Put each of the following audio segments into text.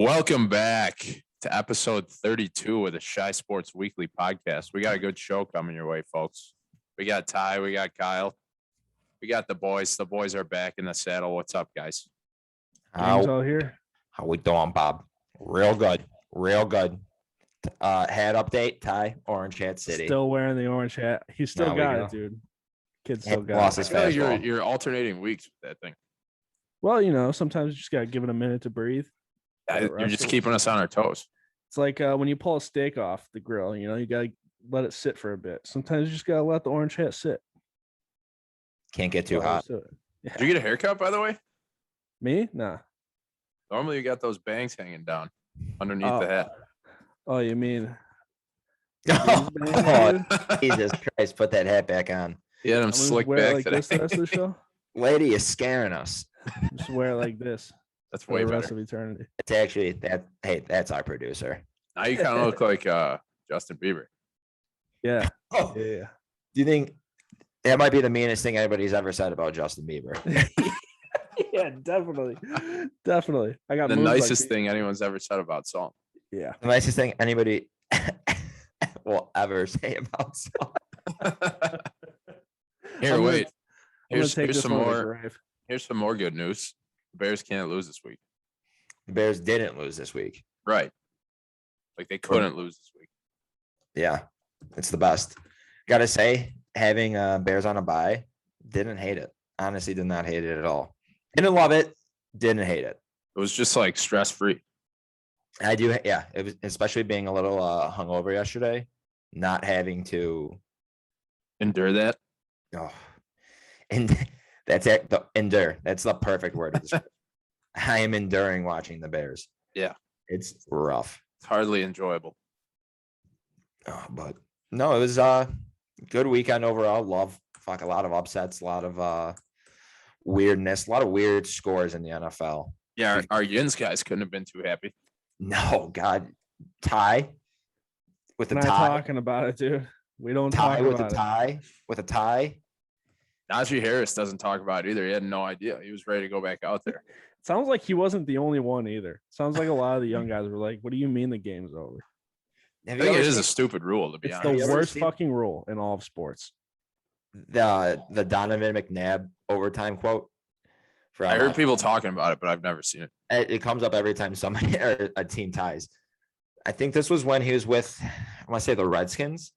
Welcome back to episode 32 of the Shy Sports Weekly podcast. We got a good show coming your way, folks. We got Ty, we got Kyle, we got the boys. The boys are back in the saddle. What's up, guys? James all here. How we doing, Bob? Real good. Hat update, Ty, Orange Hat City. Still wearing the orange hat. He still got it, dude. Kid still got it. I feel like you're alternating weeks with that thing. Well, sometimes you just got to give it a minute to breathe. You're just keeping us on our toes. It's like when you pull a steak off the grill, you got to let it sit for a bit. Sometimes you just got to let the orange hat sit. Can't get too hot. Yeah. Did you get a haircut, by the way? Me? Nah. Normally you got those bangs hanging down underneath the hat. Oh, you mean? Oh, Jesus Christ, put that hat back on. Yeah, I'm slick back like today. This the rest of the show? Lady is scaring us. Just wear it like this. That's way the better. Rest of eternity. It's actually that. Hey, that's our producer. Now you kind of look like Justin Bieber. Yeah. Oh, yeah. Do you think that might be the meanest thing anybody's ever said about Justin Bieber? Yeah, definitely. Definitely. I got the nicest thing anyone's ever said about Salt. Yeah. The nicest thing anybody will ever say about Salt. Here, wait. Here's some more. Grave. Here's some more good news. The Bears can't lose this week. The Bears didn't lose this week. Right. Like they couldn't lose this week. Yeah, it's the best. Gotta say, having Bears on a bye, didn't hate it. Honestly, did not hate it at all. Didn't love it. Didn't hate it. It was just like stress free. I do. Yeah, it was especially being a little hungover yesterday, not having to endure that. Oh, and that's it. The endure. That's the perfect word. I am enduring watching the Bears. Yeah, it's rough. It's hardly enjoyable. Oh, but no, it was a good weekend overall. A lot of upsets, a lot of weirdness, a lot of weird scores in the NFL. Yeah, our Yins guys couldn't have been too happy. No, God, tie with the tie. Not talking about it, dude. We don't tie talk with about a tie with a tie. Najee Harris doesn't talk about it either. He had no idea. He was ready to go back out there. Sounds like he wasn't the only one either. Sounds like a lot of the young guys were like, "What do you mean the game's over?" I think it is a stupid rule, to be honest. It's the worst fucking rule in all of sports. The Donovan McNabb overtime quote. I heard people talking about it, but I've never seen it. It comes up every time somebody or a team ties. I think this was when he was with, I want to say the Redskins.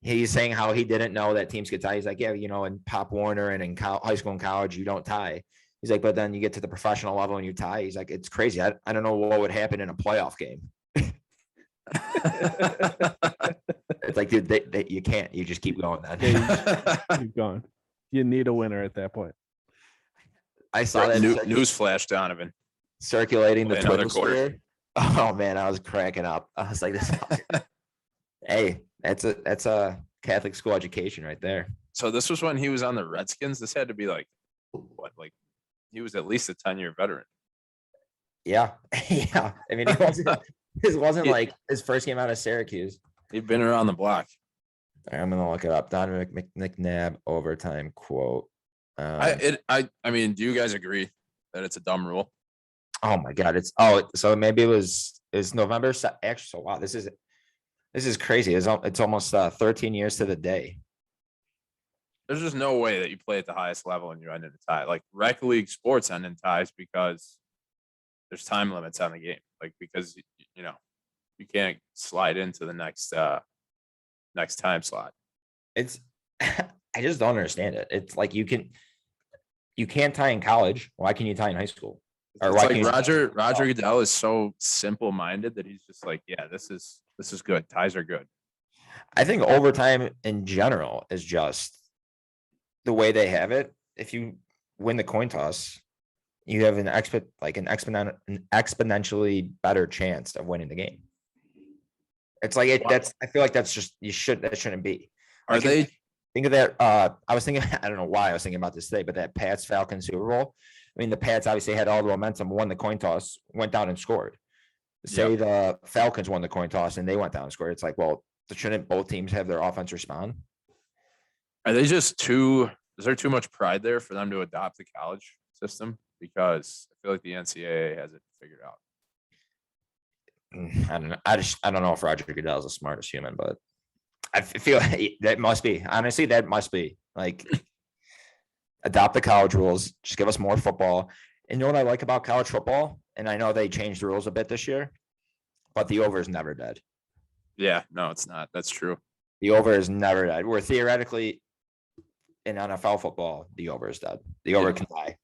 He's saying how he didn't know that teams could tie. He's like, yeah, in Pop Warner and in high school and college, you don't tie. He's like, but then you get to the professional level and you tie. He's like, it's crazy. I don't know what would happen in a playoff game. It's like, dude, you can't. You just keep going then. Yeah, keep going. You need a winner at that point. I saw that news flash, Donovan, circulating the Twitter sphere. Oh man, I was cracking up. I was like, "This." Hey, that's a Catholic school education right there. So this was when he was on the Redskins. This had to be like what? Like he was at least a 10-year veteran. Yeah, yeah. I mean, it wasn't like his first game out of Syracuse. He'd been around the block. I'm gonna look it up. Donovan McNabb overtime quote. I mean, do you guys agree that it's a dumb rule? Oh my God, so maybe it's November. Actually, so wow, this is crazy. It's almost 13 years to the day. There's just no way that you play at the highest level and you end in a tie. Like rec league sports end in ties because there's time limits on the game. Like because you can't slide into the next time slot. It's I just don't understand it. It's like you can't tie in college. Why can you tie in high school? Or why like Roger Goodell is so simple minded that he's just like, yeah, this is good. Ties are good. I think overtime in general is just the way they have it. If you win the coin toss, you have an exponentially better chance of winning the game. It's like I feel like that's just that shouldn't be. Are they? Think of that. I was thinking. I don't know why I was thinking about this today, but that Pats Falcons Super Bowl. I mean, the Pats obviously had all the momentum, won the coin toss, went down and scored. Say the Falcons won the coin toss and they went down and scored. It's like, well, shouldn't both teams have their offense respond? Are they just too? Is there too much pride there for them to adopt the college system? Because I feel like the NCAA has it figured out. I don't know. I don't know if Roger Goodell is the smartest human, but I feel like that must be, honestly, that must be like adopt the college rules, just give us more football. And you know what I like about college football? And I know they changed the rules a bit this year, but the over is never dead. Yeah, no, it's not. That's true. The over is never dead. We're theoretically in NFL football, the over is dead. The over Yeah. can die.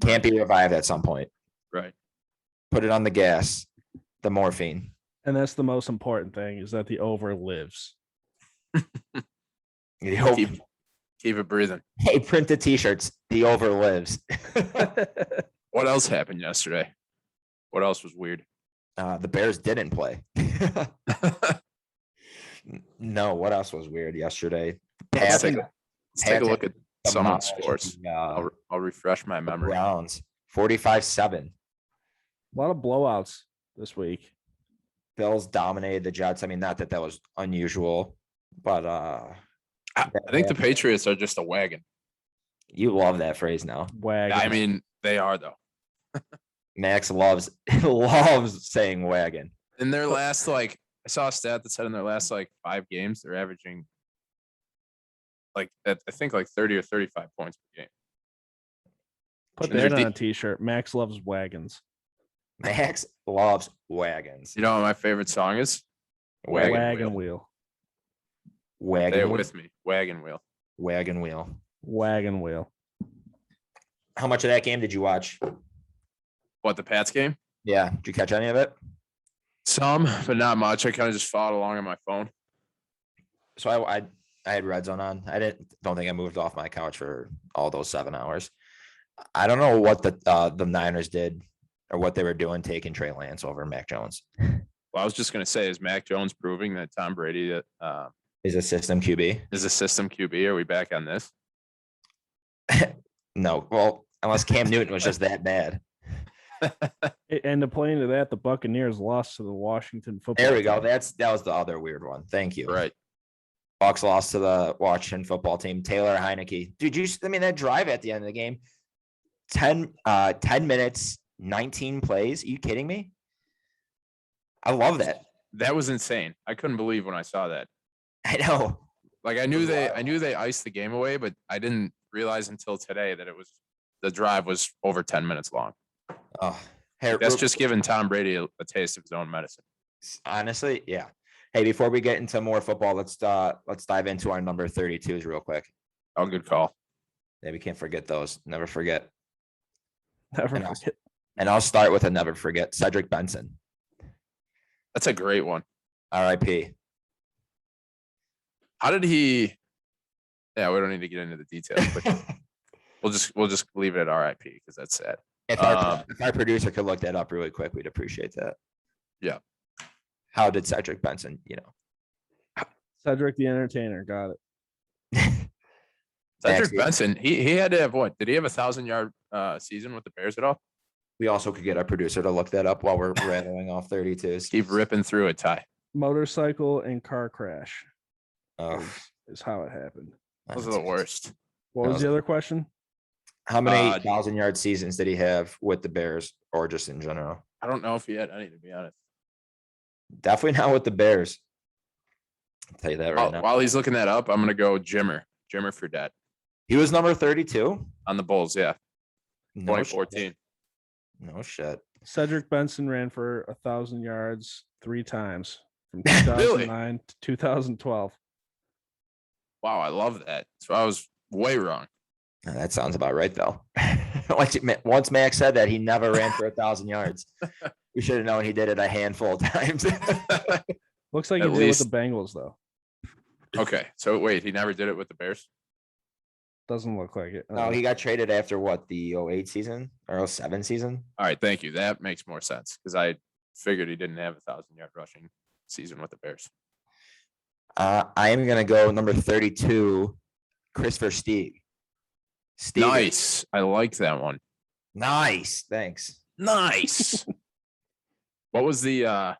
Can't be revived at some point. Right. Put it on the gas, the morphine. And that's the most important thing is that the over lives. The over- Keep it breathing. Hey, print the t-shirts. The over lives. What else happened yesterday? What else was weird? The Bears didn't play. No, what else was weird yesterday? Let's take Pats a look at some of the demolished scores. the, I'll refresh my memory. Browns 45-7. A lot of blowouts this week. Bills dominated the Jets. I mean, not that was unusual, but I think the Patriots are just a wagon. you love that phrase now. Wagon. I mean, they are though. Max loves saying wagon. In their last, like, I saw a stat that said in their last like 5 games, they're averaging like I think like 30 or 35 points per game. Put and that they're on a t-shirt. Max loves wagons. Max loves wagons. You know what my favorite song is? Wagon wheel. Say Wagon it wheel. with me. Wagon wheel. Wagon wheel. Wagon wheel. How much of that game did you watch? What, the Pats game? Yeah, did you catch any of it? Some, but not much. I kind of just followed along on my phone. So I had red zone on. Don't think I moved off my couch for all those 7 hours. I don't know what the Niners did or what they were doing taking Trey Lance over Mac Jones. Well, I was just going to say, is Mac Jones proving that Tom Brady Is a system QB? is a system QB? Are we back on this? No. Well, unless Cam Newton was just that bad. And to play into that, the Buccaneers lost to the Washington football. There we go. team. That was the other weird one. Thank you. Right. Bucks lost to the Washington football team. Taylor Heineke. Dude, I mean, that drive at the end of the game, 10 minutes, 19 plays. Are you kidding me? I love that. That was insane. I couldn't believe when I saw that. I know. Like I knew they iced the game away, but I didn't realize until today that the drive was over 10 minutes long. Oh, hey, That's just giving Tom Brady a taste of his own medicine. honestly, yeah. Hey, before we get into more football, let's dive into our number 32s real quick. Oh, good call. Yeah, we can't forget those. Never forget. Never And I'll- forget. And I'll start with a never forget. Cedric Benson, That's a great one. RIP. How did he? Yeah, we don't need to get into the details, but we'll just leave it at RIP because that's sad. If our producer could look that up really quick, we'd appreciate that. Yeah. How did Cedric Benson, Cedric the Entertainer. Got it. Cedric Actually- Benson, he had to have what? Did he have 1,000-yard season with the Bears at all? We also could get our producer to look that up while we're rattling off 32s. Keep ripping through it, Ty. Motorcycle and car crash Oh, is how it happened. Those are the worst. What was the other question? How many 1,000-yard seasons did he have with the Bears or just in general? I don't know if he had any, to be honest. Definitely not with the Bears. I'll tell you that right now. While he's looking that up, I'm gonna go Jimmer Fredette He was number 32. on the Bulls. Yeah, No 2014. shit. No shit. Cedric Benson ran for 1,000 yards 3 times from Really? 2009 to 2012. Wow, I love that. So I was way wrong. That sounds about right, though. Once Max said that, he never ran for 1,000 yards. We should have known he did it a handful of times. Looks like At he did least- with the Bengals, though. Okay, so wait, he never did it with the Bears. Doesn't look like it. No, he got traded after what, the 08 season or 07 season? All right, thank you. That makes more sense because I figured he didn't have 1,000-yard rushing season with the Bears. I am going to go number 32, Christopher Stieg. Stieg. Nice. I like that one. Nice. Thanks. Nice. What was the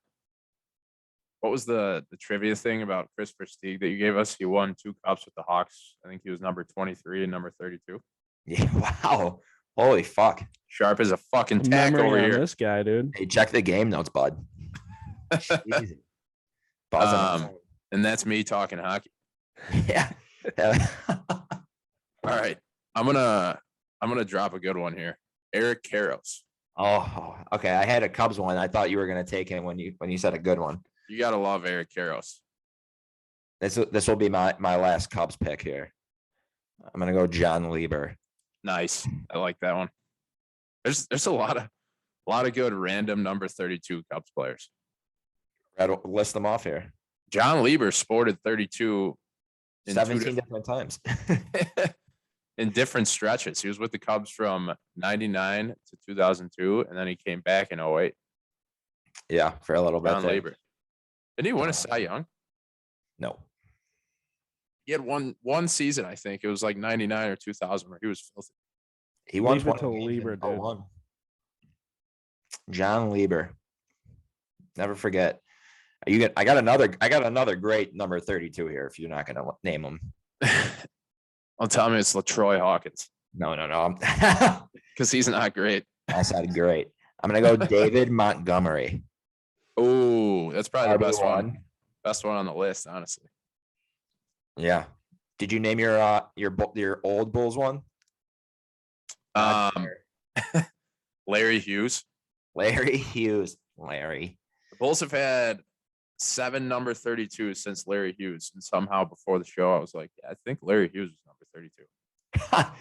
trivia thing about Christopher Stieg that you gave us? He won 2 cups with the Hawks. I think he was number 23 and number 32. Yeah. Wow. Holy fuck. Sharp as a fucking tack Memory over on here. this guy, dude. Hey, check the game notes, bud. Jesus. Buzzing on Um, and that's me talking hockey. yeah. All right. I'm gonna drop a good one here. Eric Karros. Oh, okay. I had a Cubs one. I thought you were gonna take him when you said a good one. You gotta love Eric Karros. This will be my last Cubs pick here. I'm gonna go John Lieber. Nice. I like that one. There's a lot of good random number 32 Cubs players. I'll list them off here. John Lieber sported 32 in 17 different times. in different stretches. He was with the Cubs from 99 to 2002, and then he came back in 08. Yeah, for a little bit. John Lieber. Didn't he win a Cy Young? No. He had one season, I think. It was like 99 or 2000 where he was filthy. He won Leave it 20 to games in Lieber, dude. 01. John Lieber. Never forget. I got another great number 32 here if you're not gonna name him. I'll tell me it's LaTroy Hawkins No. because he's not great. I said great. I'm gonna go David Montgomery. Oh, that's probably the best one. RB1. Best one on the list, honestly. Yeah. Did you name your old Bulls one? Larry Hughes. Larry Hughes. Larry. The Bulls have had 7 number 32 since Larry Hughes, and somehow before the show, I was like, yeah, I think Larry Hughes was number 32.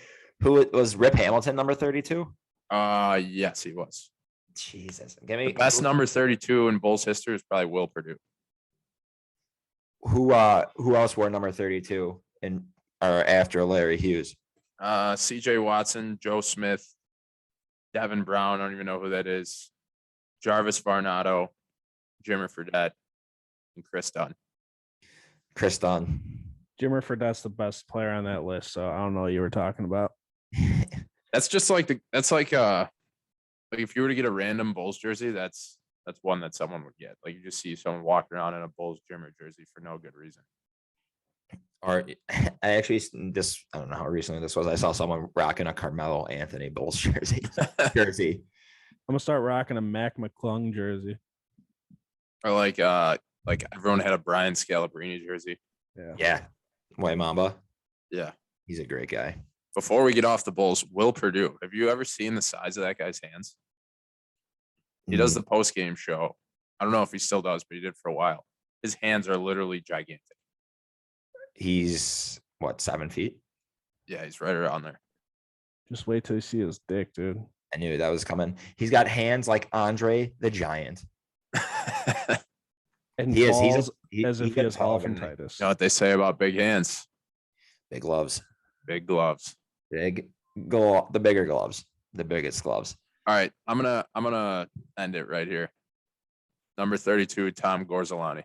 Who was Rip Hamilton number 32? Yes, he was. Jesus. Give The me best number 32 in Bulls history is probably Will Purdue. who else wore number 32 in or after Larry Hughes? CJ Watson, Joe Smith, Devin Brown. I don't even know who that is. Jarvis Varnado, Jimmer Fredette, and Chris Dunn. Chris Dunn. Jimmer Fredette's the best player on that list, so I don't know what you were talking about. That's just like like if you were to get a random Bulls jersey, that's one that someone would get. Like you just see someone walking around in a Bulls Jimmer jersey for no good reason. Or I actually I don't know how recently this was. I saw someone rocking a Carmelo Anthony Bulls jersey. I'm gonna start rocking a Mac McClung jersey. Or like everyone had a Brian Scalabrine jersey. Yeah. White Mamba. Yeah. He's a great guy. Before we get off the Bulls, Will Purdue. Have you ever seen the size of that guy's hands? He does the post game show. I don't know if he still does, but he did for a while. His hands are literally gigantic. He's what, 7 feet? Yeah, he's right around there. Just wait till you see his dick, dude. I knew that was coming. He's got hands like Andre the Giant. And He is. balls He as if he can has tell him. elephantitis. You know what they say about big hands? Big gloves. Big gloves. The bigger gloves. The biggest gloves. All right, I'm gonna end it right here. Number 32, Tom Gorzolani.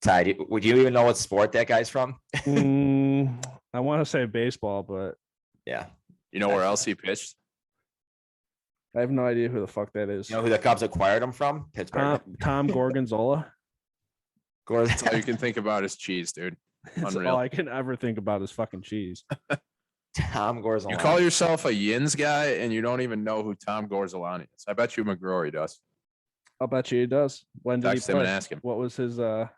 Ty, would you even know what sport that guy's from? I want to say baseball, but Yeah. You know where else he pitched? I have no idea who the fuck that is. You know who the Cubs acquired him from? Pittsburgh. Tom Gorgonzola. That's all you can think about is cheese, dude. That's Unreal. all I can ever think about is fucking cheese. Tom Gorzolani. You call yourself a Yins guy and you don't even know who Tom Gorzolani is. I bet you McGrory does. I'll bet you he does. When did Text he him and play? ask him. What was his number?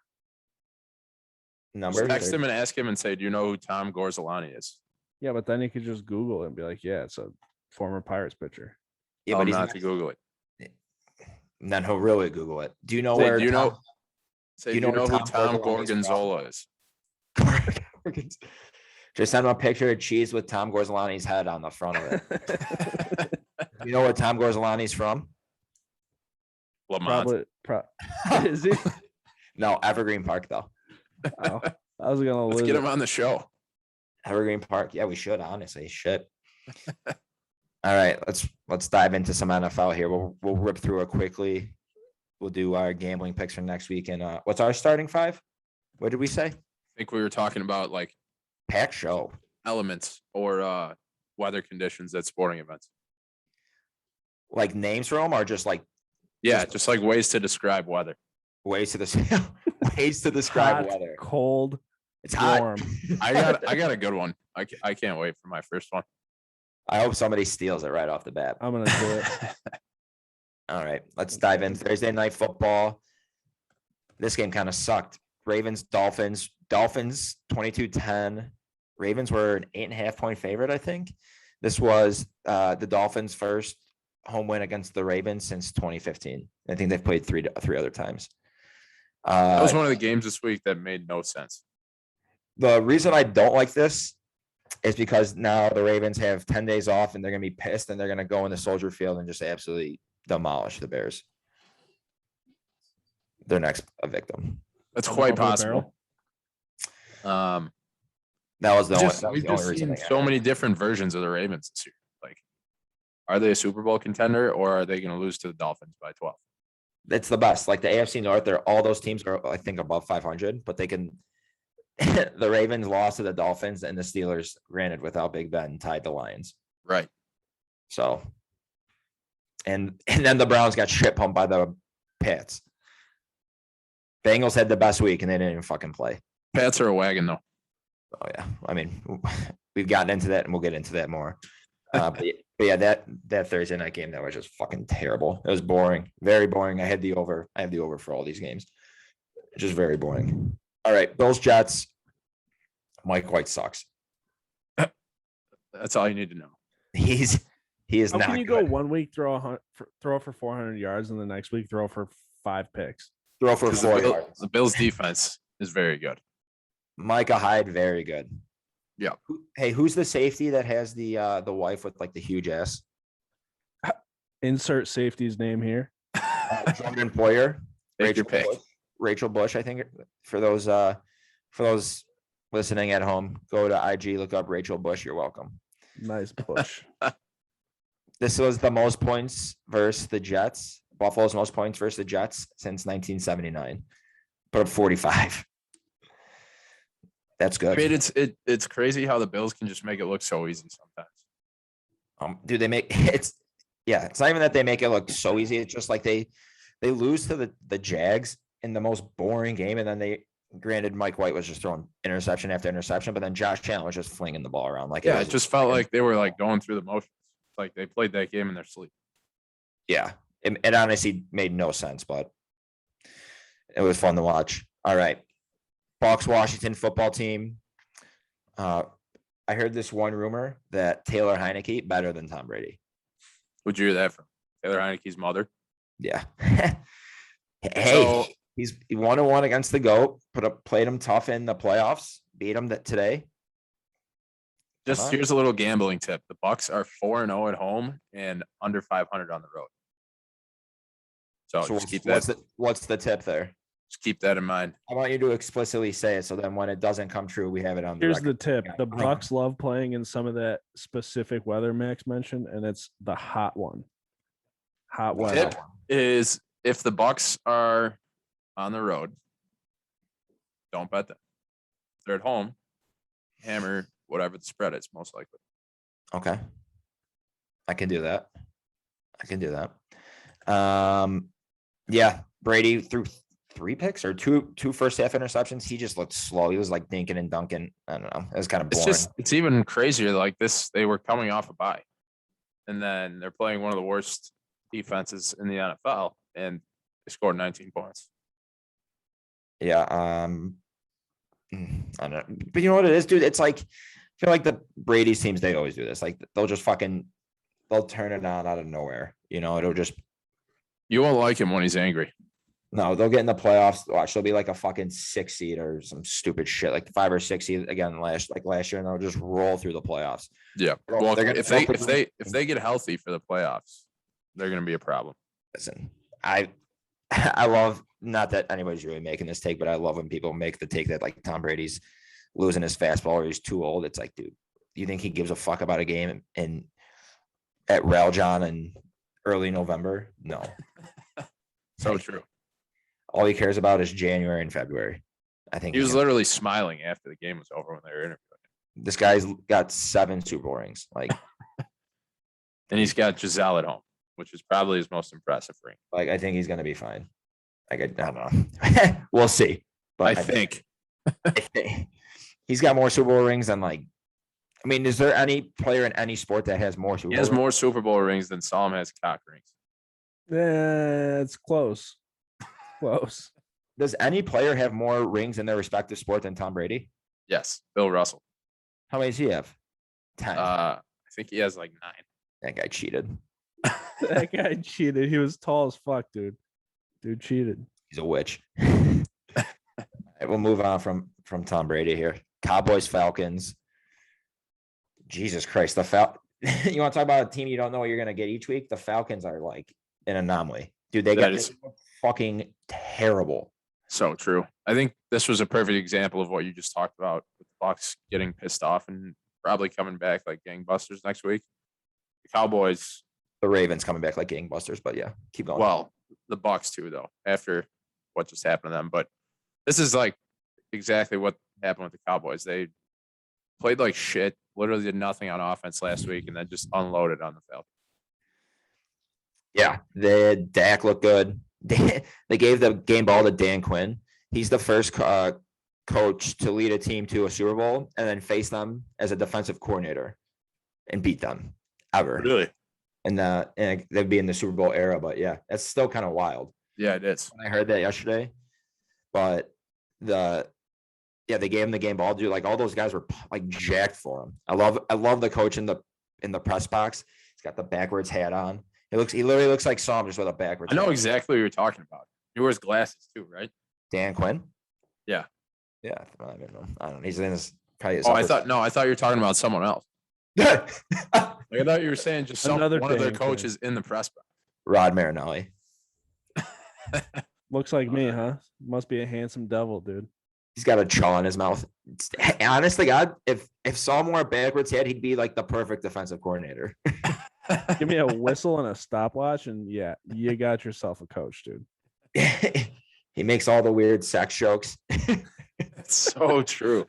Just text him and ask him and say, do you know who Tom Gorzolani is? Yeah, but then he could just Google it and be like, yeah, it's a former Pirates pitcher. Yeah, Tell but him he's not to Google it. And then he'll really Google it. Do you know Say, where? do you know? do Say, do you you know know where who Tom Tom Gorzolani is Gorgonzola is? Just send him a picture of cheese with Tom Gorzolani's head on the front of it. You know where Tom Gorzolani's from? Lamont. Is he? No, Evergreen Park though. Oh, I was gonna Let's lose get it. him on the show. Evergreen Park. Yeah, we should honestly. Shit. All right, let's dive into some NFL here. We'll rip through it quickly. We'll do our gambling picks for next week. And what's our starting five? What did we say? I think we were talking about like Pack show. elements or weather conditions at sporting events. Like names for them, or just like Yeah, just like ways to describe weather. ways to describe Hot, weather. cold, It's hot. warm. I got a good one. I can't wait for my first one. I hope somebody steals it right off the bat. I'm gonna do it. All right, let's dive in. Thursday night football. This game kind of sucked. Ravens, Dolphins. Dolphins 22-10. Ravens were an 8.5-point favorite, I think. This was the Dolphins' first home win against the Ravens since 2015. I think they've played three other times. That was one of the games this week that made no sense. The reason I don't like this is because now the Ravens have 10 days off and they're going to be pissed and they're going to go in the Soldier Field and just absolutely demolish the Bears. Their next victim. That's On quite top of the possible. That was the We've only just reason. seen so many different versions of the Ravens this year. Like, are they a Super Bowl contender or are they going to lose to the Dolphins by 12? It's the best. Like the AFC North, all those teams are, I think, above 500, but they can. The Ravens lost to the Dolphins and the Steelers, granted, without Big Ben, tied the Lions. Right. So, and then the Browns got shit pumped by the Pats. Bengals had the best week and they didn't even fucking play. Pats are a wagon though. Oh yeah, I mean, we've gotten into that and we'll get into that more. But yeah, that Thursday night game, that was just fucking terrible. It was boring, very boring. I have the over for all these games. Just very boring. All right, Bills Jets. Mike White sucks. That's all you need to know. He is How not can you good. go 1 week throw for 400 yards and the next week throw for 5 picks? Throw for 4 yards. The Bills defense is very good. Micah Hyde, very good. Yeah. Hey, who's the safety that has the wife with like the huge ass? Insert safety's name here. Jordan Poyer. Take your pick. Rachel Bush, I think. For those listening at home, go to IG, look up Rachel Bush. You're welcome. Nice push. This was the most points versus the Jets. Buffalo's most points versus the Jets since 1979. Put up 45. That's good. I mean, it's crazy how the Bills can just make it look so easy sometimes. Do they make it's not even that they make it look so easy. It's just like they lose to the Jags in the most boring game, and then granted Mike White was just throwing interception after interception, but then Josh Allen was just flinging the ball around like it just felt like they were like going through the motions, like they played that game in their sleep. Yeah, it honestly made no sense, but it was fun to watch. All right, Bucs Washington football team. I heard this one rumor that Taylor Heineke better than Tom Brady. Who'd you hear that from? Taylor Heineke's mother? Yeah. Hey, So- he 1-1 against the GOAT. Played him tough in the playoffs. Beat him today. Just on. here's a little gambling tip. The Bucs are 4-0 at home and under 500 on the road. So, So just keep that. what's the tip there? Just keep that in mind. I want you to explicitly say it so then when it doesn't come true, we have it on the Here's the record. tip. Yeah. The Bucks love playing in some of that specific weather Max mentioned, and it's the hot one. Hot weather. Tip is if the Bucs are on the road, don't bet them. If they're at home, hammer whatever the spread is, most likely. Okay. I can do that. Yeah, Brady threw 3 picks or two first half interceptions. He just looked slow. He was like dinking and dunking. I don't know. It was kind of boring. It's even crazier like this. They were coming off a bye. And then they're playing one of the worst defenses in the NFL and they scored 19 points. Yeah. I don't know. But you know what it is, dude? It's like, I feel like the Brady's teams, they always do this. Like they'll turn it on out of nowhere. You know, it'll just. You won't like him when he's angry. No, they'll get in the playoffs. Watch, they'll be like a fucking 6 seed or some stupid shit, like 5 or 6 seed again last year, and they'll just roll through the playoffs. Yeah. Well, Well, they're gonna- if they get healthy for the playoffs, they're going to be a problem. Listen, I love, not that anybody's really making this take, but I love when people make the take that like Tom Brady's losing his fastball or he's too old. It's like, dude, you think he gives a fuck about a game at Railjohn in early November? No. So true. All he cares about is January and February. I think He was literally smiling after the game was over when they were interviewing him. this guy's got 7 Super Bowl rings. Like, And he's got Giselle at home, which is probably his most impressive ring. I think he's gonna be fine. Like, I don't know. We'll see. But I think. I think he's got more Super Bowl rings than like I mean, is there any player in any sport that has more Super He has Bowl rings? more Super Bowl rings than Solomon has cock rings. It's close. Close. Does any player have more rings in their respective sport than Tom Brady? Yes, Bill Russell. How many does he have? 10. I think he has like 9. That guy cheated. That guy cheated. He was tall as fuck, dude. Dude cheated. He's a witch. All right, we'll move on from Tom Brady here. Cowboys, Falcons. Jesus Christ. You want to talk about a team you don't know what you're going to get each week? The Falcons are like an anomaly. Dude, they got fucking terrible. So true. I think this was a perfect example of what you just talked about with the Bucs getting pissed off and probably coming back like gangbusters next week. The Cowboys, The Ravens coming back like gangbusters, but yeah, keep going. well, the Bucs too, though, after what just happened to them. But this is like exactly what happened with the Cowboys. They played like shit, literally did nothing on offense last week, and then just unloaded on the Falcons. Yeah, Dak looked good. They gave the game ball to Dan Quinn. He's the first coach to lead a team to a Super Bowl and then face them as a defensive coordinator and beat them ever. Really? And they'd be in the Super Bowl era, but yeah, that's still kind of wild. Yeah, it is. I heard that yesterday, but they gave him the game ball, dude. Like all those guys were like jacked for him. I love the coach in the press box. He's got the backwards hat on. He literally looks like Psalm just with a backwards. I know hat. exactly what you're talking about. He wears glasses too, right? Dan Quinn. Yeah. Yeah, I don't know. I don't know. He's in his probably. His I thought you were talking about someone else. Like, I thought you were saying just one of their coaches in the press box. Rod Marinelli. Looks like me, huh? Must be a handsome devil, dude. He's got a chaw in his mouth. Honestly, God, if Psalm wore a backwards hat, he'd be like the perfect defensive coordinator. Give me a whistle and a stopwatch, and yeah, you got yourself a coach, dude. He makes all the weird sex jokes. It's so true.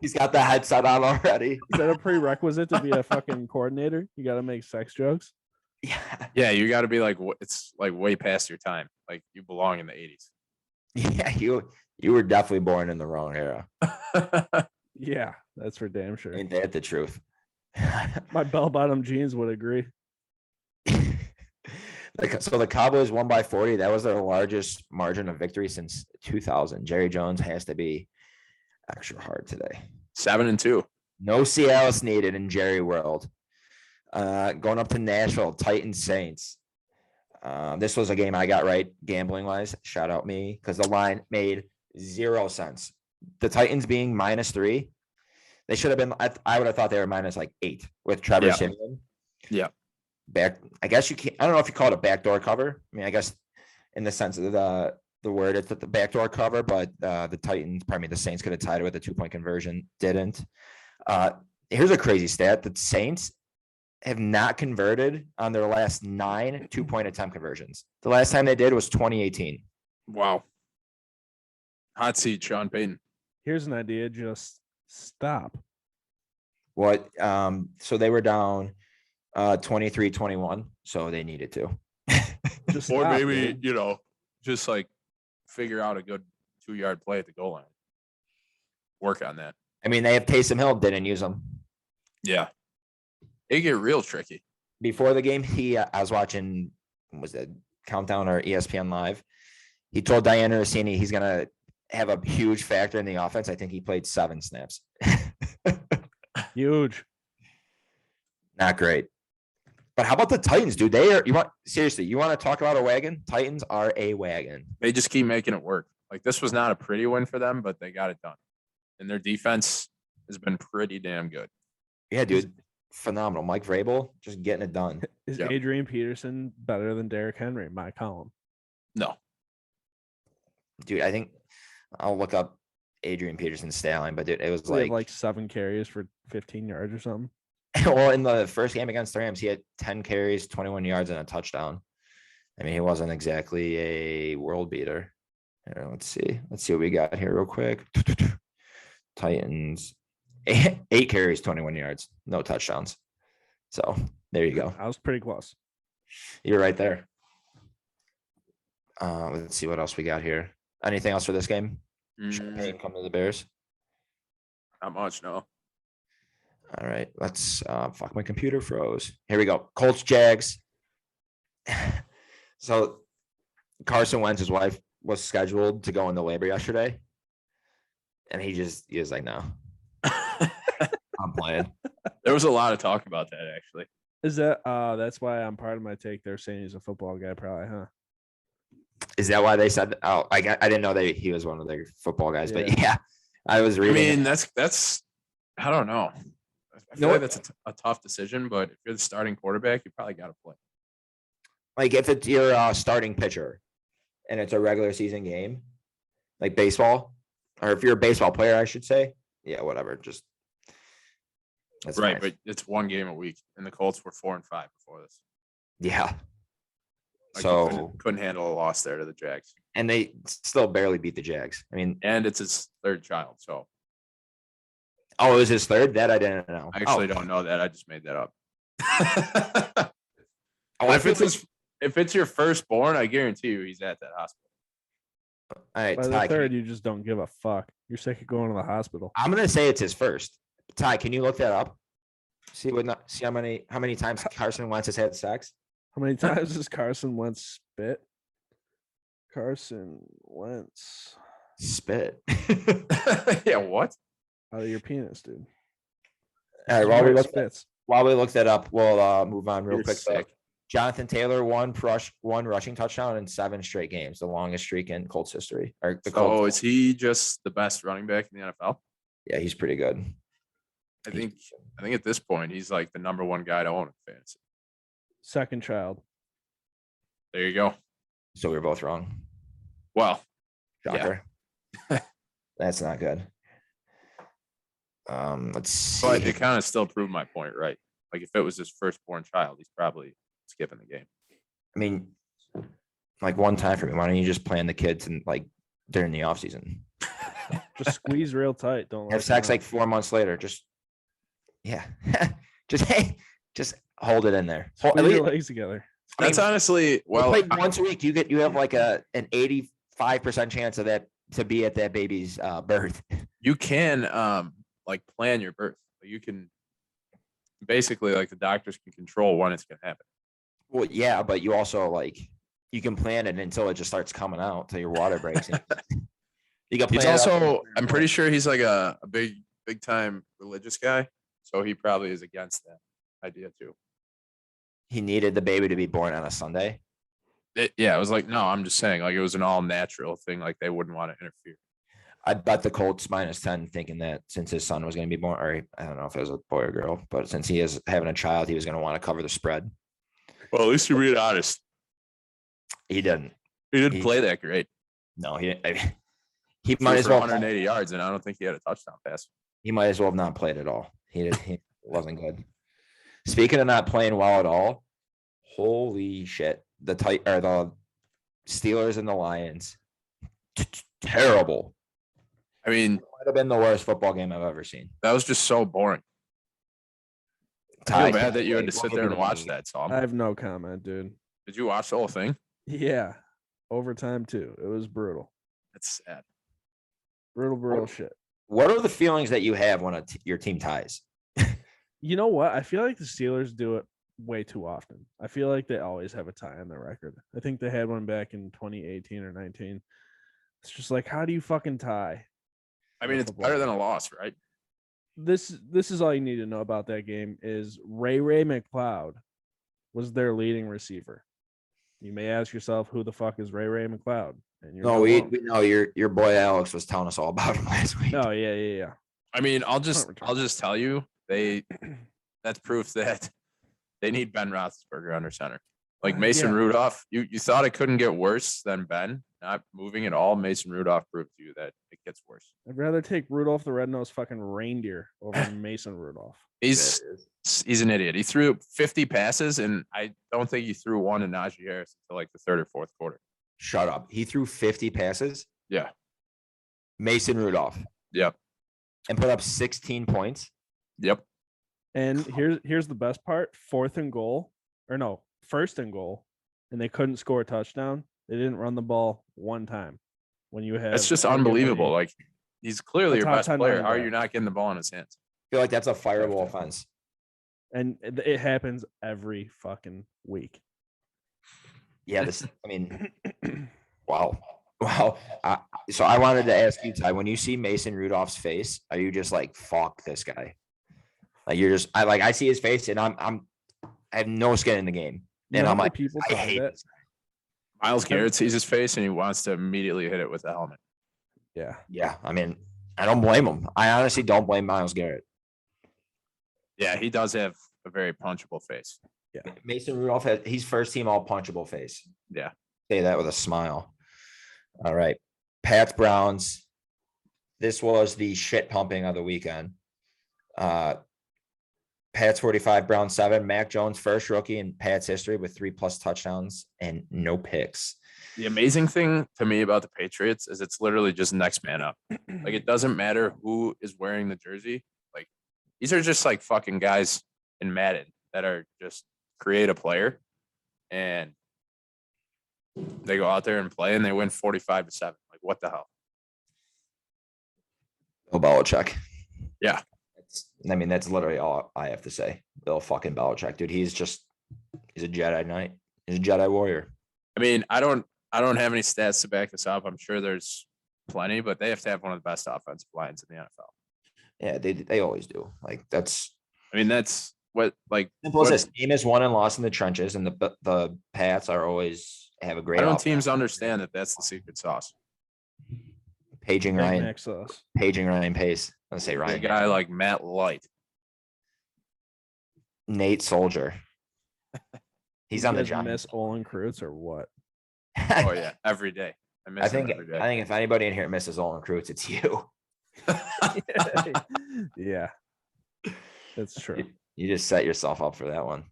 He's got the headset on already. Is that a prerequisite to be a fucking coordinator? You got to make sex jokes? Yeah. Yeah, you got to be like, it's like way past your time. Like you belong in the 80s. Yeah, you were definitely born in the wrong era. Yeah, that's for damn sure. Ain't that the truth? My bell-bottom jeans would agree. So the Cowboys won by 40. That was their largest margin of victory since 2000. Jerry Jones has to be extra hard today. 7-2. No Cialis needed in Jerry world. Going up to Nashville, Titans Saints. This was a game I got right gambling wise. Shout out me because the line made 0 sense. The Titans being -3, they should have been. I would have thought they were minus like 8 with Trevor Siemian. Yeah. I guess you can't. I don't know if you call it a backdoor cover. I mean, I guess in the sense of the word, it's the backdoor cover, but the Saints could have tied it with a 2-point conversion. Didn't. Here's a crazy stat: the Saints have not converted on their last 9 2-point attempt conversions. The last time they did was 2018. Wow. Hot seat, Sean Payton. Here's an idea. Just stop. What? So they were down 23-21, so they needed to. Just Or stop, maybe, man. just like figure out a good 2-yard play at the goal line. Work on that. I mean, they have Taysom Hill, didn't use them. Yeah. It get real tricky. Before the game, I was watching, was it Countdown or ESPN Live? He told Diana Rossini he's going to have a huge factor in the offense. I think he played 7 snaps. Huge. Not great. But how about the Titans, dude? You want to talk about a wagon? Titans are a wagon. They just keep making it work. Like this was not a pretty win for them, but they got it done. And their defense has been pretty damn good. Yeah, dude. Phenomenal. Mike Vrabel just getting it done. Is Adrian Peterson better than Derrick Henry? My column. No. Dude, I think I'll look up Adrian Peterson's stat line, but dude, it was like 7 carries for 15 yards or something. Well, in the first game against the Rams, he had 10 carries, 21 yards, and a touchdown. I mean, he wasn't exactly a world beater. Here, let's see what we got here real quick. Titans, 8 carries, 21 yards, no touchdowns. So there you go. I was pretty close. You're right there. Let's see what else we got here. Anything else for this game? Payne come to the Bears. Not much, no. All right, let's fuck, my computer froze. Here we go. Colts Jags. So Carson Wentz's wife was scheduled to go into labor yesterday. And he was like, no, I'm playing. There was a lot of talk about that actually. Is that that's why I'm part of my take. They're saying he's a football guy, probably, huh? Is that why they said? Oh, I didn't know that he was one of their football guys, but Yeah. yeah, I was I reading. mean, that's I don't know. I feel like that's a tough decision, but if you're the starting quarterback, you probably got to play. Like if it's your starting pitcher and it's a regular season game, like baseball, or if you're a baseball player, I should say, yeah, whatever. Just that's Right, fine. but it's one game a week, and the Colts were 4-5 before this. Yeah. Like, you So couldn't handle a loss there to the Jags, and they still barely beat the Jags. I mean, and it's his third child. So oh, it was his third. That I didn't know. I actually don't know that. I just made that up. Oh, I if feel it's your firstborn, I guarantee you he's at that hospital. all right, By the Ty, third, you just don't give a fuck. You're sick of going to the hospital. I'm gonna say it's his first. Ty, can you look that up? See how many times Carson Wentz has had sex? How many times does Carson Wentz spit? Carson Wentz Spit. Yeah, what? out of your penis, dude. All right, This is while where we it look spits. that up, we'll move on real You're quick. sick. Jonathan Taylor one rushing touchdown in 7 straight games, the longest streak in Colts history. Or the So Colts. is he just the best running back in the NFL? Yeah, he's pretty good. I think at this point he's like the number one guy to own in fantasy. Second child. There you go. So we were both wrong. Well, Shocker. That's not good. Let's see. but it kind of still proved my point, right? Like if it was his firstborn child, he's probably skipping the game. I mean, like one time for me, why don't you just plan the kids and like during the off season? Just squeeze real tight. Don't Have sex like 4 months later. Just just hold it in there. At squeeze your least, legs together. I That's mean, honestly well. like once a week, you have like an 85% chance of that to be at that baby's birth. You can like plan your birth. You can basically like the doctors can control when it's gonna happen. Well, yeah, but you also like you can plan it until it just starts coming out till your water breaks. You can plan He's it up also, and- I'm pretty sure he's like a big time religious guy, so he probably is against that idea too. he needed the baby to be born on a Sunday. Yeah, it was like no, I'm just saying like it was an all natural thing. Like they wouldn't want to interfere. I bet the Colts -10, thinking that since his son was going to be born, or I don't know if it was a boy or girl, but since he is having a child, he was going to want to cover the spread. Well, at least you're being honest. He didn't. He didn't He- play that great. No, he didn't. He Threw might as for well. 180 yards, and I don't think he had a touchdown pass. He might as well have not played at all. He wasn't good. Speaking of not playing well at all, holy shit! The Steelers and the Lions, terrible. I mean, Might have been the worst football game I've ever seen. that was just so boring. I Ty, feel bad that you had to we'll sit give there you and the watch money. that. So I have no comment, dude. did you watch the whole thing? Yeah. Overtime too. It was brutal. That's sad. Brutal shit. What are the feelings that you have when your team ties? You know what? I feel like the Steelers do it way too often. I feel like they always have a tie on their record. I think they had one back in 2018 or 19. It's just like, how do you fucking tie? I mean, it's better than a loss, right? This is all you need to know about that game is Ray McLeod was their leading receiver. You may ask yourself, who the fuck is Ray McLeod? And you're No, not we wrong. know your boy Alex was telling us all about him last week. Oh yeah. I mean, I'll just return. tell you that's proof that they need Ben Roethlisberger under center. Like Mason Yeah. Rudolph, you thought it couldn't get worse than Ben not moving at all. Mason Rudolph proved to you that it gets worse. I'd rather take Rudolph the Red-Nosed fucking reindeer over Mason Rudolph. He's an idiot. He threw 50 passes, and I don't think he threw one to Najee Harris until like the third or fourth quarter. Shut up. He threw 50 passes. Yeah. Mason Rudolph. Yep. And put up 16 points. Yep. And here's the best part: first and goal, and they couldn't score a touchdown. They didn't run the ball one time. When you have That's just unbelievable. Like he's clearly A your top best 10 player. running How are back. you not getting the ball in his hands? feel like that's a fireable offense. And it happens every fucking week. Yeah, I mean, wow. Wow. So I wanted to ask you, Ty, when you see Mason Rudolph's face, are you just like, fuck this guy? Like I see his face and I have no skin in the game. You And know how I'm many like, people I tell me hate that? this. Miles Garrett sees his face and he wants to immediately hit it with the helmet. Yeah. Yeah. I mean, I don't blame him. I honestly don't blame Miles Garrett. Yeah, he does have a very punchable face. Mason Rudolph he's first team all punchable face. Yeah. Say that with a smile. All right. Pats Browns. This was the shit pumping of the weekend. Pats 45, Browns 7. Mac Jones, first rookie in Pats history with 3+ touchdowns and no picks. The amazing thing to me about the Patriots is it's literally just next man up. Like, it doesn't matter who is wearing the jersey. Like, these are just like fucking guys in Madden that are just create a player and they go out there and play and they win 45-7. Like, what the hell? Bill Belichick. Yeah. That's literally all I have to say. Bill fucking Belichick, dude. He's a Jedi Knight. He's a Jedi warrior. I mean, I don't have any stats to back this up. I'm sure there's plenty, but they have to have one of the best offensive lines in the NFL. Yeah, they always do. Like that's what like simple as this. Team is won and lost in the trenches, and the Pats are always have a great. I don't teams understand that that's the secret sauce. Paging Big Ryan. Mac sauce. Paging Ryan Pace. Let's say A Ryan. guy like Matt Light. Nate Soldier. He's on the You guys Giants. miss Olin Kreutz or what? Oh yeah, every day. I think him every day. I think if anybody in here misses Olin Kreutz, it's you. Yeah, that's true. You just set yourself up for that one.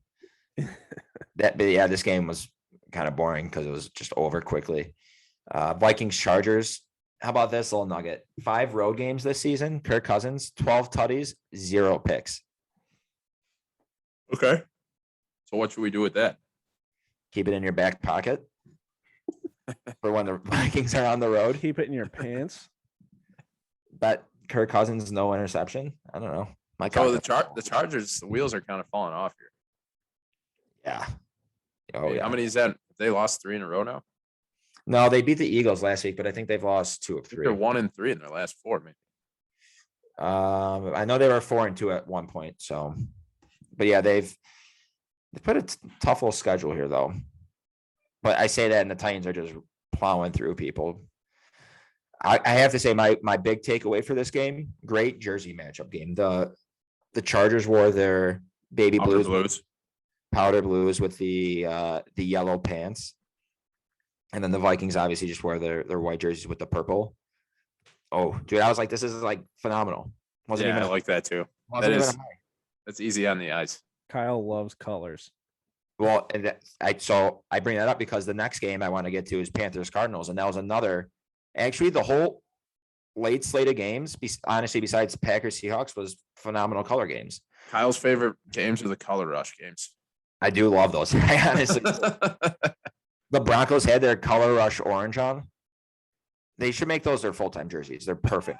But yeah, this game was kind of boring because it was just over quickly. Vikings Chargers. How about this little nugget? 5 road games this season. Kirk Cousins, 12 tutties, 0 picks. Okay. So what should we do with that? Keep it in your back pocket for when the Vikings are on the road. Keep it in your pants. Bet Kirk Cousins no interception. I don't know. So the Chargers, the wheels are kind of falling off here. Yeah. Oh yeah. How many is that? They lost 3 in a row now. No, they beat the Eagles last week, but I think they've lost 2 of 3. They're 1-3 in their last 4, maybe. I know they were 4-2 at one point. So, but yeah, they've put a tough little schedule here, though. But I say that, and the Titans are just plowing through people. I have to say, my big takeaway for this game: great jersey matchup game. The Chargers wore their baby blues, powder blues with the yellow pants. And then the Vikings obviously just wear their white jerseys with the purple. Oh, dude, I was like, this is like phenomenal. I like that too. That's easy on the eyes. Kyle loves colors. Well, and I bring that up because the next game I want to get to is Panthers Cardinals, and that was another. Actually, the whole late slate of games, honestly, besides Packers Seahawks, was phenomenal color games. Kyle's favorite games are the color rush games. I do love those. I honestly. The Broncos had their color rush orange on. They should make those their full-time jerseys. They're perfect.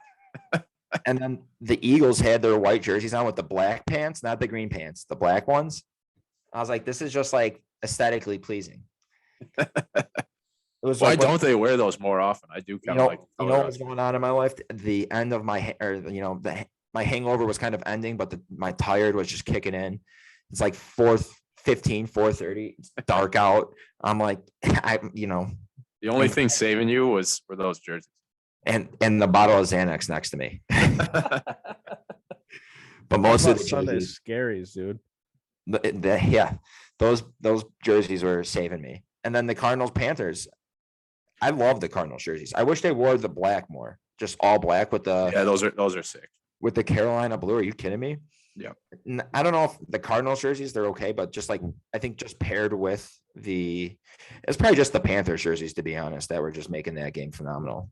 And then the Eagles had their white jerseys on with the black pants, not the green pants, the black ones. I was like, this is just like aesthetically pleasing. Why don't they wear those more often? I do kind of like. You know what's going on in my life? The end of my my hangover was kind of ending, but my tired was just kicking in. It's like 4:30. It's dark out. I'm like, the only thing saving you were those jerseys and the bottle of Xanax next to me. But most of the Sunday jerseys, scaries, dude. Yeah, those jerseys were saving me. And then the Cardinals Panthers. I love the Cardinals jerseys. I wish they wore the black more, just all black with the. Yeah, those are sick. With the Carolina blue. Are you kidding me? Yeah. I don't know if the Cardinals jerseys, they're okay, but just like, I think just paired with it's probably just the Panthers jerseys, to be honest, that were just making that game phenomenal.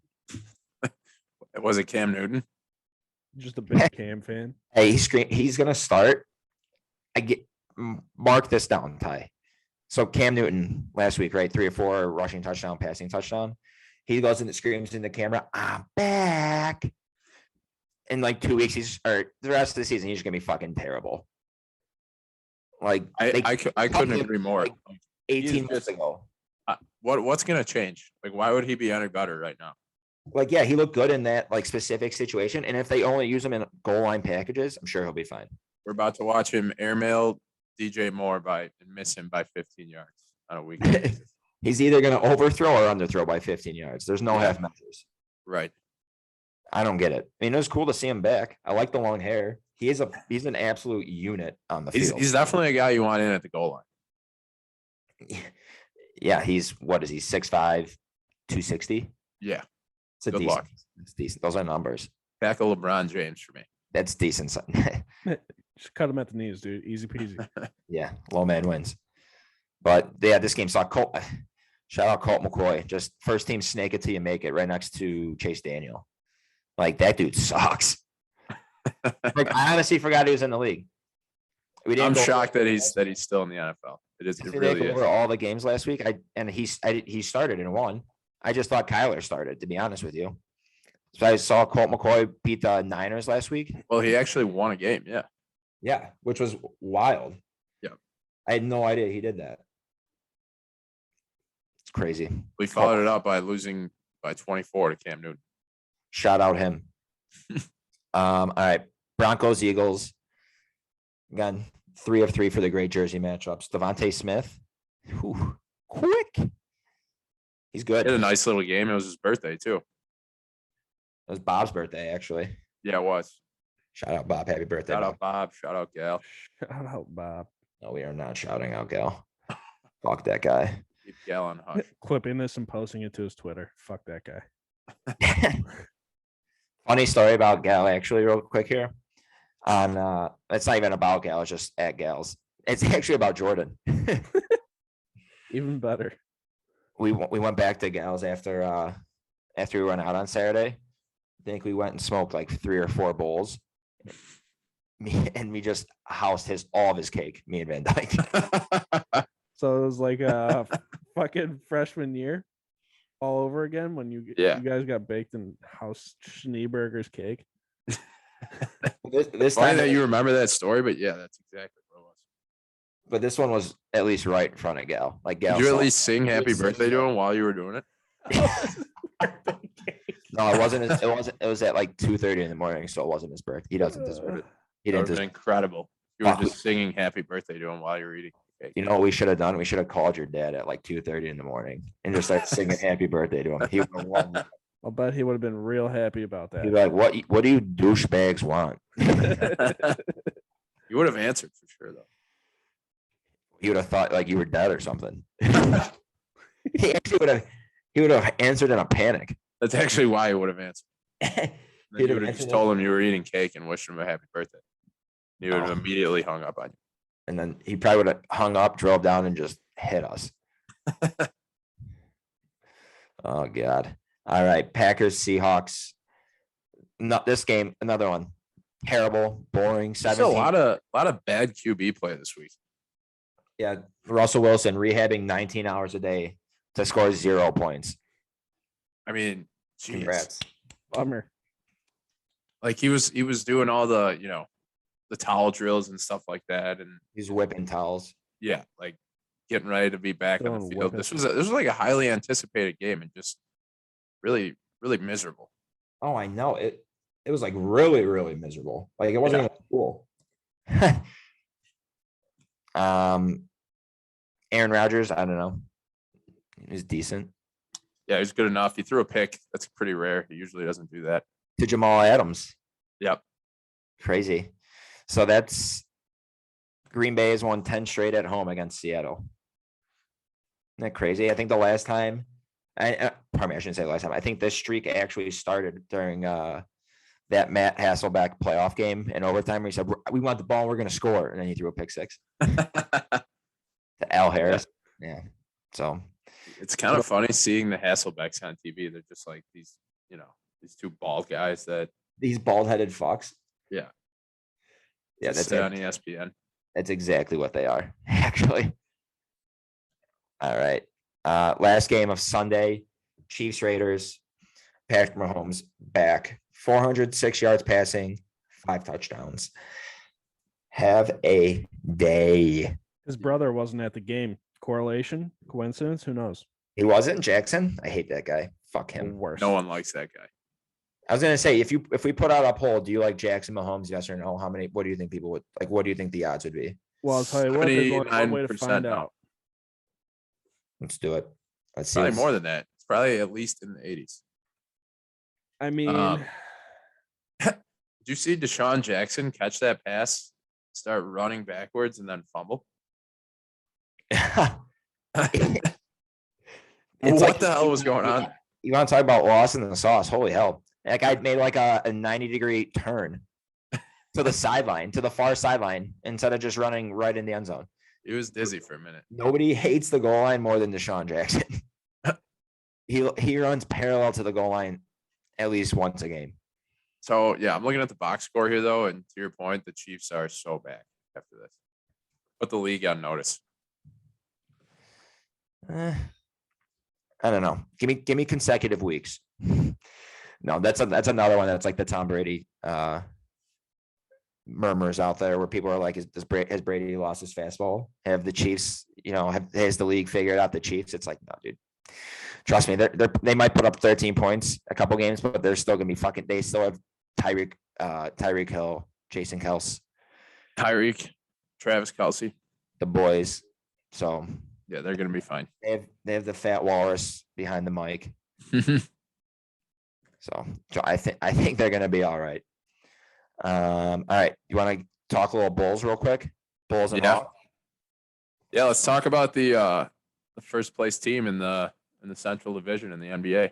Was it Cam Newton? Just a big Cam fan. Hey, he's going to start. Mark this down, Ty. So Cam Newton last week, right? 3 or 4 rushing touchdown, passing touchdown. He goes and screams in the camera, "I'm back." in like 2 weeks, or the rest of the season, he's just gonna be fucking terrible. Like I couldn't agree more. like 18 months just- ago. What's gonna change? Like, why would he be any better right now? Like, yeah, he looked good in that like specific situation. And if they only use him in goal line packages, I'm sure he'll be fine. We're about to watch him airmail DJ Moore and miss him by 15 yards on a weekly basis. He's either gonna overthrow or underthrow by 15 yards. There's no Yeah. half measures. Right. I don't get it. I mean, it was cool to see him back. I like the long hair. He's an absolute unit on the field. He's definitely a guy you want in at the goal line. Yeah, what is he? 6'5", 260? Yeah. It's a Good decent. luck. It's decent. Those are numbers. Tackle LeBron James for me. That's decent. Just cut him at the knees, dude. Easy peasy. Yeah, low man wins. But yeah, this game saw Colt. Shout out Colt McCoy. Just first team snake it till you make it, right next to Chase Daniel. Like, that dude sucks. Like, I honestly forgot he was in the league. I'm shocked that he's still in the NFL. It really is. Over all the games last week. He started and won. I just thought Kyler started, to be honest with you. So I saw Colt McCoy beat the Niners last week. Well, he actually won a game. Yeah. Yeah, which was wild. Yeah. I had no idea he did that. It's crazy. We followed it up by losing by 24 to Cam Newton. Shout out him. All right. Broncos, Eagles. Again, 3 of 3 for the great Jersey matchups. Devontae Smith. Whew, quick. He's good. He had a It nice little game. It was his birthday too. was Bob's birthday, actually. Yeah, it was. Shout out Bob. Happy birthday. Shout Bob. out Bob. Shout out Gal. Shout out, Bob. No, we are not shouting out Gal. Fuck that guy. Keep Gal on hush. Clipping this and posting it to his Twitter. Fuck that guy. Funny story about Gal, actually, real quick here. It's not even about Gal, it's just at Gal's. It's actually about Jordan. Even better. We went back to Gal's after we went out on Saturday. I think we went and smoked like 3 or 4 bowls. We just housed all of his cake, me and Van Dyke. So it was like a fucking freshman year all over again when you guys got baked in House Schneeberger's cake. This Funny time that you remember that story, but yeah, that's exactly what it was. but this one was at least right in front of Gal. Like Gal. Did you at saw- least sing happy birthday to him while you were doing it? No, it wasn't. It wasn't. It was at like 2:30 in the morning, so it wasn't his birthday. He doesn't deserve it. He That didn't. would have been Deserve, incredible. You were Fuck. just singing happy birthday to him while you were eating cake. you know what we should have done? We should have called your dad at like 2:30 in the morning and just started singing happy birthday to him. He would have won. I'll bet he would have been real happy about He'd be that. like, "What do you douchebags want?" You would have answered for sure, though. He would have thought like you were dead or something. He actually would have answered in a panic. That's actually why he would have answered. Then He'd you have would have just answered told him you were eating cake and wished him a happy birthday. He would have Oh. immediately hung up on you. And then he probably would have hung up, drove down, and just hit us. Oh God. All right. Packers, Seahawks. Not this game, another one. Terrible, boring, There's 17. a lot of bad QB play this week. Yeah. Russell Wilson rehabbing 19 hours a day to score 0 points. I mean, geez. Congrats. Bummer. Like he was doing all the, the towel drills and stuff like that. And He's whipping towels. yeah, like getting ready to be back on the Throwing field. weapons. This was like a highly anticipated game and just really, really miserable. Oh, I know. It was like really, really miserable. Like it wasn't even cool. Aaron Rodgers, I don't know. He was decent. Yeah, he was good enough. He threw a pick. That's pretty rare. He usually doesn't do that. To Jamal Adams. Yep. Crazy. So that's Green Bay has won 10 straight at home against Seattle. Isn't that crazy? I think the last time, pardon me, I shouldn't say the last time. I think this streak actually started during that Matt Hasselbeck playoff game in overtime where he said, "We want the ball, we're going to score." And then he threw a pick 6 to Al Harris. Yeah. So It's kind of funny seeing the Hasselbecks on TV. They're just like these, these 2 bald guys that these bald headed fucks. Yeah. Yeah. just sit on E ESPN. That's exactly what they are, actually. All right. Last game of Sunday, Chiefs Raiders. Patrick Mahomes back 406 yards passing, 5 touchdowns. Have a day. His brother wasn't at the game. Correlation? Coincidence? Who knows? He wasn't Jackson. I hate that guy. Fuck him. Worse. No one likes that guy. I was gonna say if we put out a poll, do you like Jackson Mahomes? Yes or no? What do you think people would like? What do you think the odds would be? Well, I'll tell you what. There's only one way to 79% find no. out. Let's do it. Let's see. Probably more than that. It's probably at least in the 80s. I mean, Did you see Deshaun Jackson catch that pass, start running backwards, and then fumble? It's What the hell was going on? You want to talk about lost in the sauce? Holy hell! That guy made like a 90-degree turn to the sideline, to the far sideline, instead of just running right in the end zone. He was dizzy for a minute. Nobody hates the goal line more than Deshaun Jackson. He runs parallel to the goal line at least once a game. So yeah, I'm looking at the box score here though, and to your point, the Chiefs are so back after this. Put the league on notice. I don't know. Give me consecutive weeks. No, that's another one that's like the Tom Brady murmurs out there where people are like, has Brady lost his fastball? Have the Chiefs, has the league figured out the Chiefs? It's like, no, dude. Trust me, they might put up 13 points a couple games, but they're still gonna be fucking. They still have Tyreek Hill, Jason Kelsey, Travis Kelce, the boys. So yeah, they're gonna be fine. They have the fat walrus behind the mic. So I think they're gonna be all right. All right, you want to talk a little Bulls real quick? Bulls and Hawks? Yeah, let's talk about the first place team in the Central Division in the NBA. In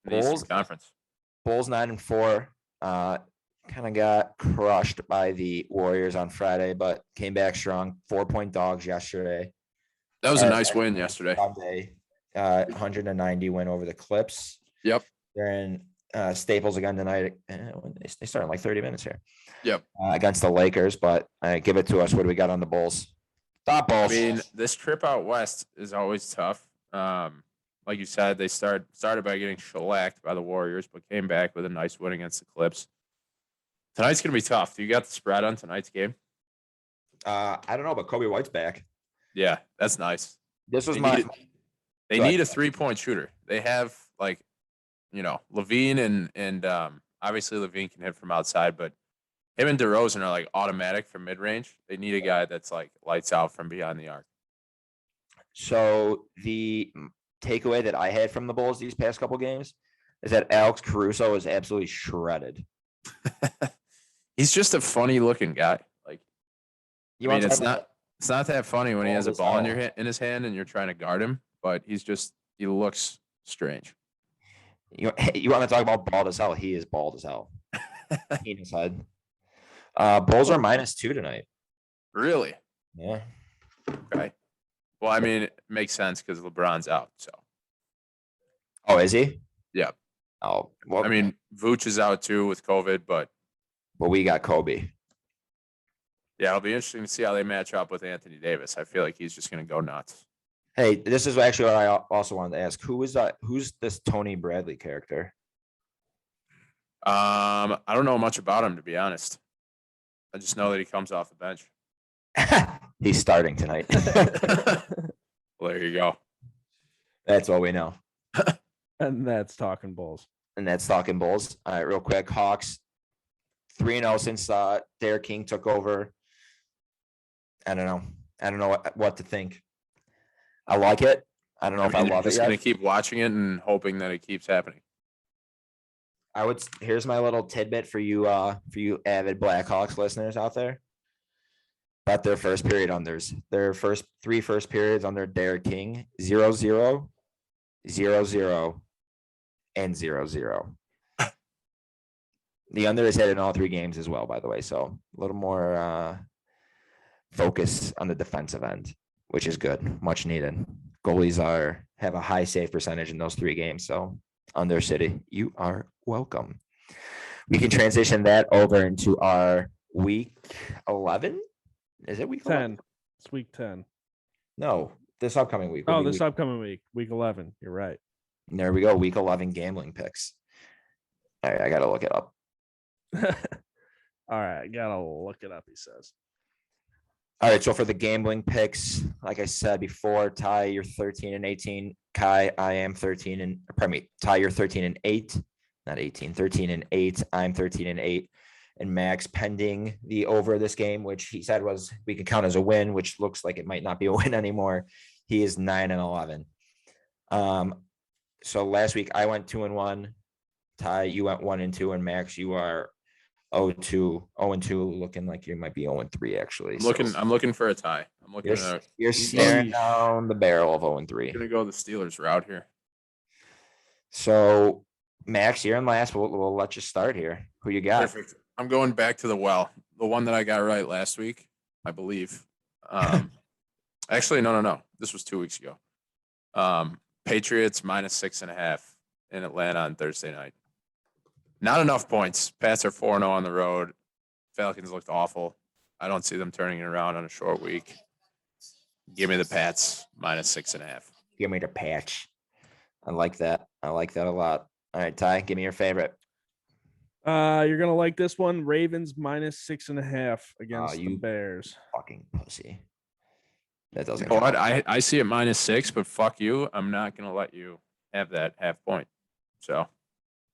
the Bulls Eastern Conference. Bulls 9-4. Kind of got crushed by the Warriors on Friday, but came back strong. 4-point dogs yesterday. That was a nice win yesterday. Sunday, 190 win over the Clips. Yep. They're in Staples again tonight. They start in like 30 minutes here. Yep. Against the Lakers, but give it to us. What do we got on the Bulls? Thought Bulls. I mean, this trip out west is always tough. Like you said, they started by getting shellacked by the Warriors, but came back with a nice win against the Clips. Tonight's gonna be tough. Do you got the spread on tonight's game? I don't know, but Kobe White's back. Yeah, that's nice. This was They need a 3-point shooter. They have Levine and obviously Levine can hit from outside, but him and DeRozan are like automatic from mid range. They need a guy that's like lights out from behind the arc. So the takeaway that I had from the Bulls these past couple games is that Alex Caruso is absolutely shredded. He's just a funny looking guy. Like, it's not that funny when he has a ball in his hand and you're trying to guard him, but he looks strange. You want to talk about bald as hell? He is bald as hell. In his head. Bulls are -2 tonight. Really? Yeah. Okay. Well, I mean, it makes sense because LeBron's out. So. Oh, is he? Yeah. Oh, well. I mean, Vooch is out too with COVID, but we got Kobe. Yeah, it'll be interesting to see how they match up with Anthony Davis. I feel like he's just going to go nuts. Hey, this is actually what I also wanted to ask. Who's this Tony Bradley character? I don't know much about him, to be honest. I just know that he comes off the bench. He's starting tonight. Well, there you go. That's all we know. And that's talking Bulls. And that's talking Bulls. All right, real quick. Hawks 3-0 since Derek King took over. I don't know what to think. I like it. I don't know if I love it. Just gonna keep watching it and hoping that it keeps happening. Here's my little tidbit for you avid Blackhawks listeners out there. Bet their first period unders. Their three first periods under Derek King, 0-0, 0-0, and 0-0. The under is hit in all three games as well, by the way. So a little more focus on the defensive end, which is good, much needed. Goalies have a high save percentage in those three games. So under City, you are welcome. We can transition that over into our week 11. Is it week 10? It's week 10. No, this upcoming week. Oh, this upcoming week, week 11. You're right. There we go. Week 11 gambling picks. All right, I gotta look it up. All right, gotta look it up. He says. All right, so for the gambling picks, like I said before, Ty, you're 13 and 18. Kai, I am 13 and pardon me, Ty, you're 13 and 8, not 18, 13 and 8. I'm 13 and 8. And Max, pending the over this game, which he said was we can count as a win, which looks like it might not be a win anymore. He is 9 and 11. So last week I went 2 and 1. Ty, you went 1 and 2, and Max, you are 0 and 2, looking like you might be 0 and 3 actually. I'm looking for a tie. I'm looking at You're staring down the barrel of 0 and 3. gonna go the Steelers route here. So Max, you're in last. We'll let you start here. Who you got? Perfect. I'm going back to the one that I got right last week, I believe. Actually, no. This was 2 weeks ago. Patriots -6.5 in Atlanta on Thursday night. Not enough points. Pats are 4-0 on the road. Falcons looked awful. I don't see them turning it around on a short week. Give me the Pats -6.5. Give me the patch. I like that. I like that a lot. All right, Ty, give me your favorite. You're gonna like this one. Ravens -6.5 against the you Bears. Fucking pussy. That doesn't. What? I see it -6, but fuck you. I'm not gonna let you have that half point. So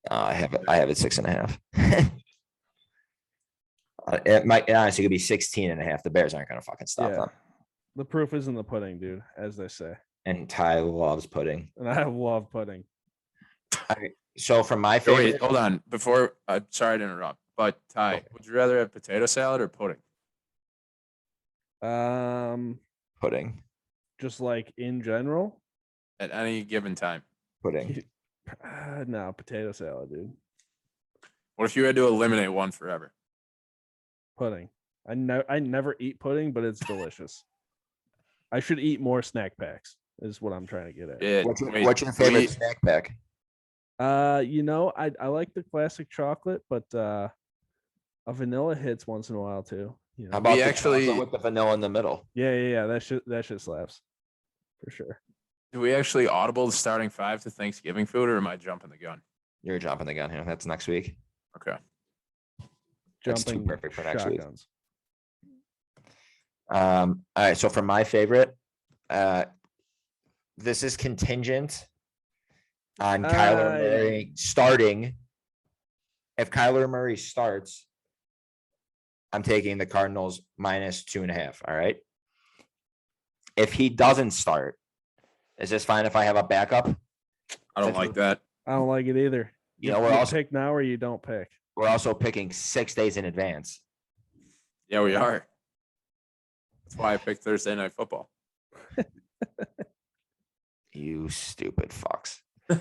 I have it 6.5. It might honestly could be 16.5. The Bears aren't gonna fucking stop Yeah. them. The proof is in the pudding, dude, as they say. And Ty loves pudding. And I love pudding. All right, so for my wait, favorite, hold on. Before sorry to interrupt, but Ty, Okay. would you rather have potato salad or pudding? pudding, Just like in general. At any given time. pudding. No, potato salad, dude. What if you had to eliminate one forever? Pudding. I never eat pudding, but it's delicious. I should eat more snack packs, is what I'm trying to get at. Yeah, What's your favorite snack pack? I like the classic chocolate, but a vanilla hits once in a while too. You How know? about We the actually- chocolate with the vanilla in the middle? Yeah. That shit slaps for sure. Do we actually audible the starting 5 to Thanksgiving food, or am I jumping the gun? You're jumping the gun here. That's next week. Okay. That's too Jumping perfect for next week. shotguns. All right. So for my favorite, this is contingent on Kyler Murray starting. If Kyler Murray starts, I'm taking the Cardinals -2.5. All right. If he doesn't start, is this fine if I have a backup? I don't like that. I don't like it either. You know, we're You also pick now or you don't pick. we're also picking 6 days in advance. Yeah, we are. That's why I picked Thursday Night Football. You stupid fucks. I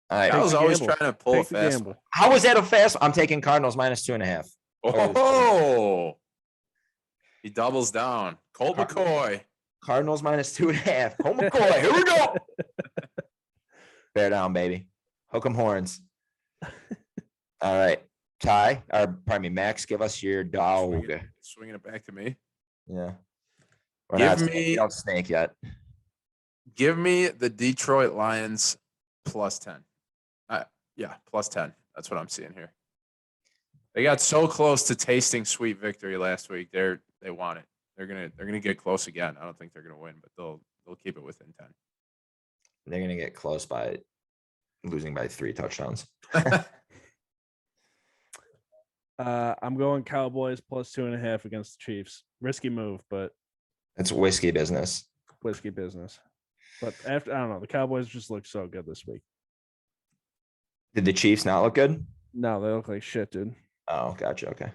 All right. was the always gamble. trying to pull a Take the fast gamble. How was that a fast? I'm taking Cardinals -2.5. Oh, he doubles down. Colt McCoy. Cardinals -2.5. Home McCoy. Here we go. Bear down, baby. Hook 'em horns. All right. Ty, or pardon me, Max, give us your dog. Swinging it back to me. Yeah. We're Give not me- snaking out snake yet. Give me the Detroit Lions +10. Yeah, +10. That's what I'm seeing here. They got so close to tasting sweet victory last week. They want it. They're gonna get close again. I don't think they're gonna win, but they'll keep it within 10. They're gonna get close by losing by 3 touchdowns. I'm going Cowboys +2.5 against the Chiefs. Risky move, but It's whiskey business. whiskey business. But after I don't know, the Cowboys just look so good this week. Did the Chiefs not look good? No, they look like shit, dude. Oh, gotcha. Okay.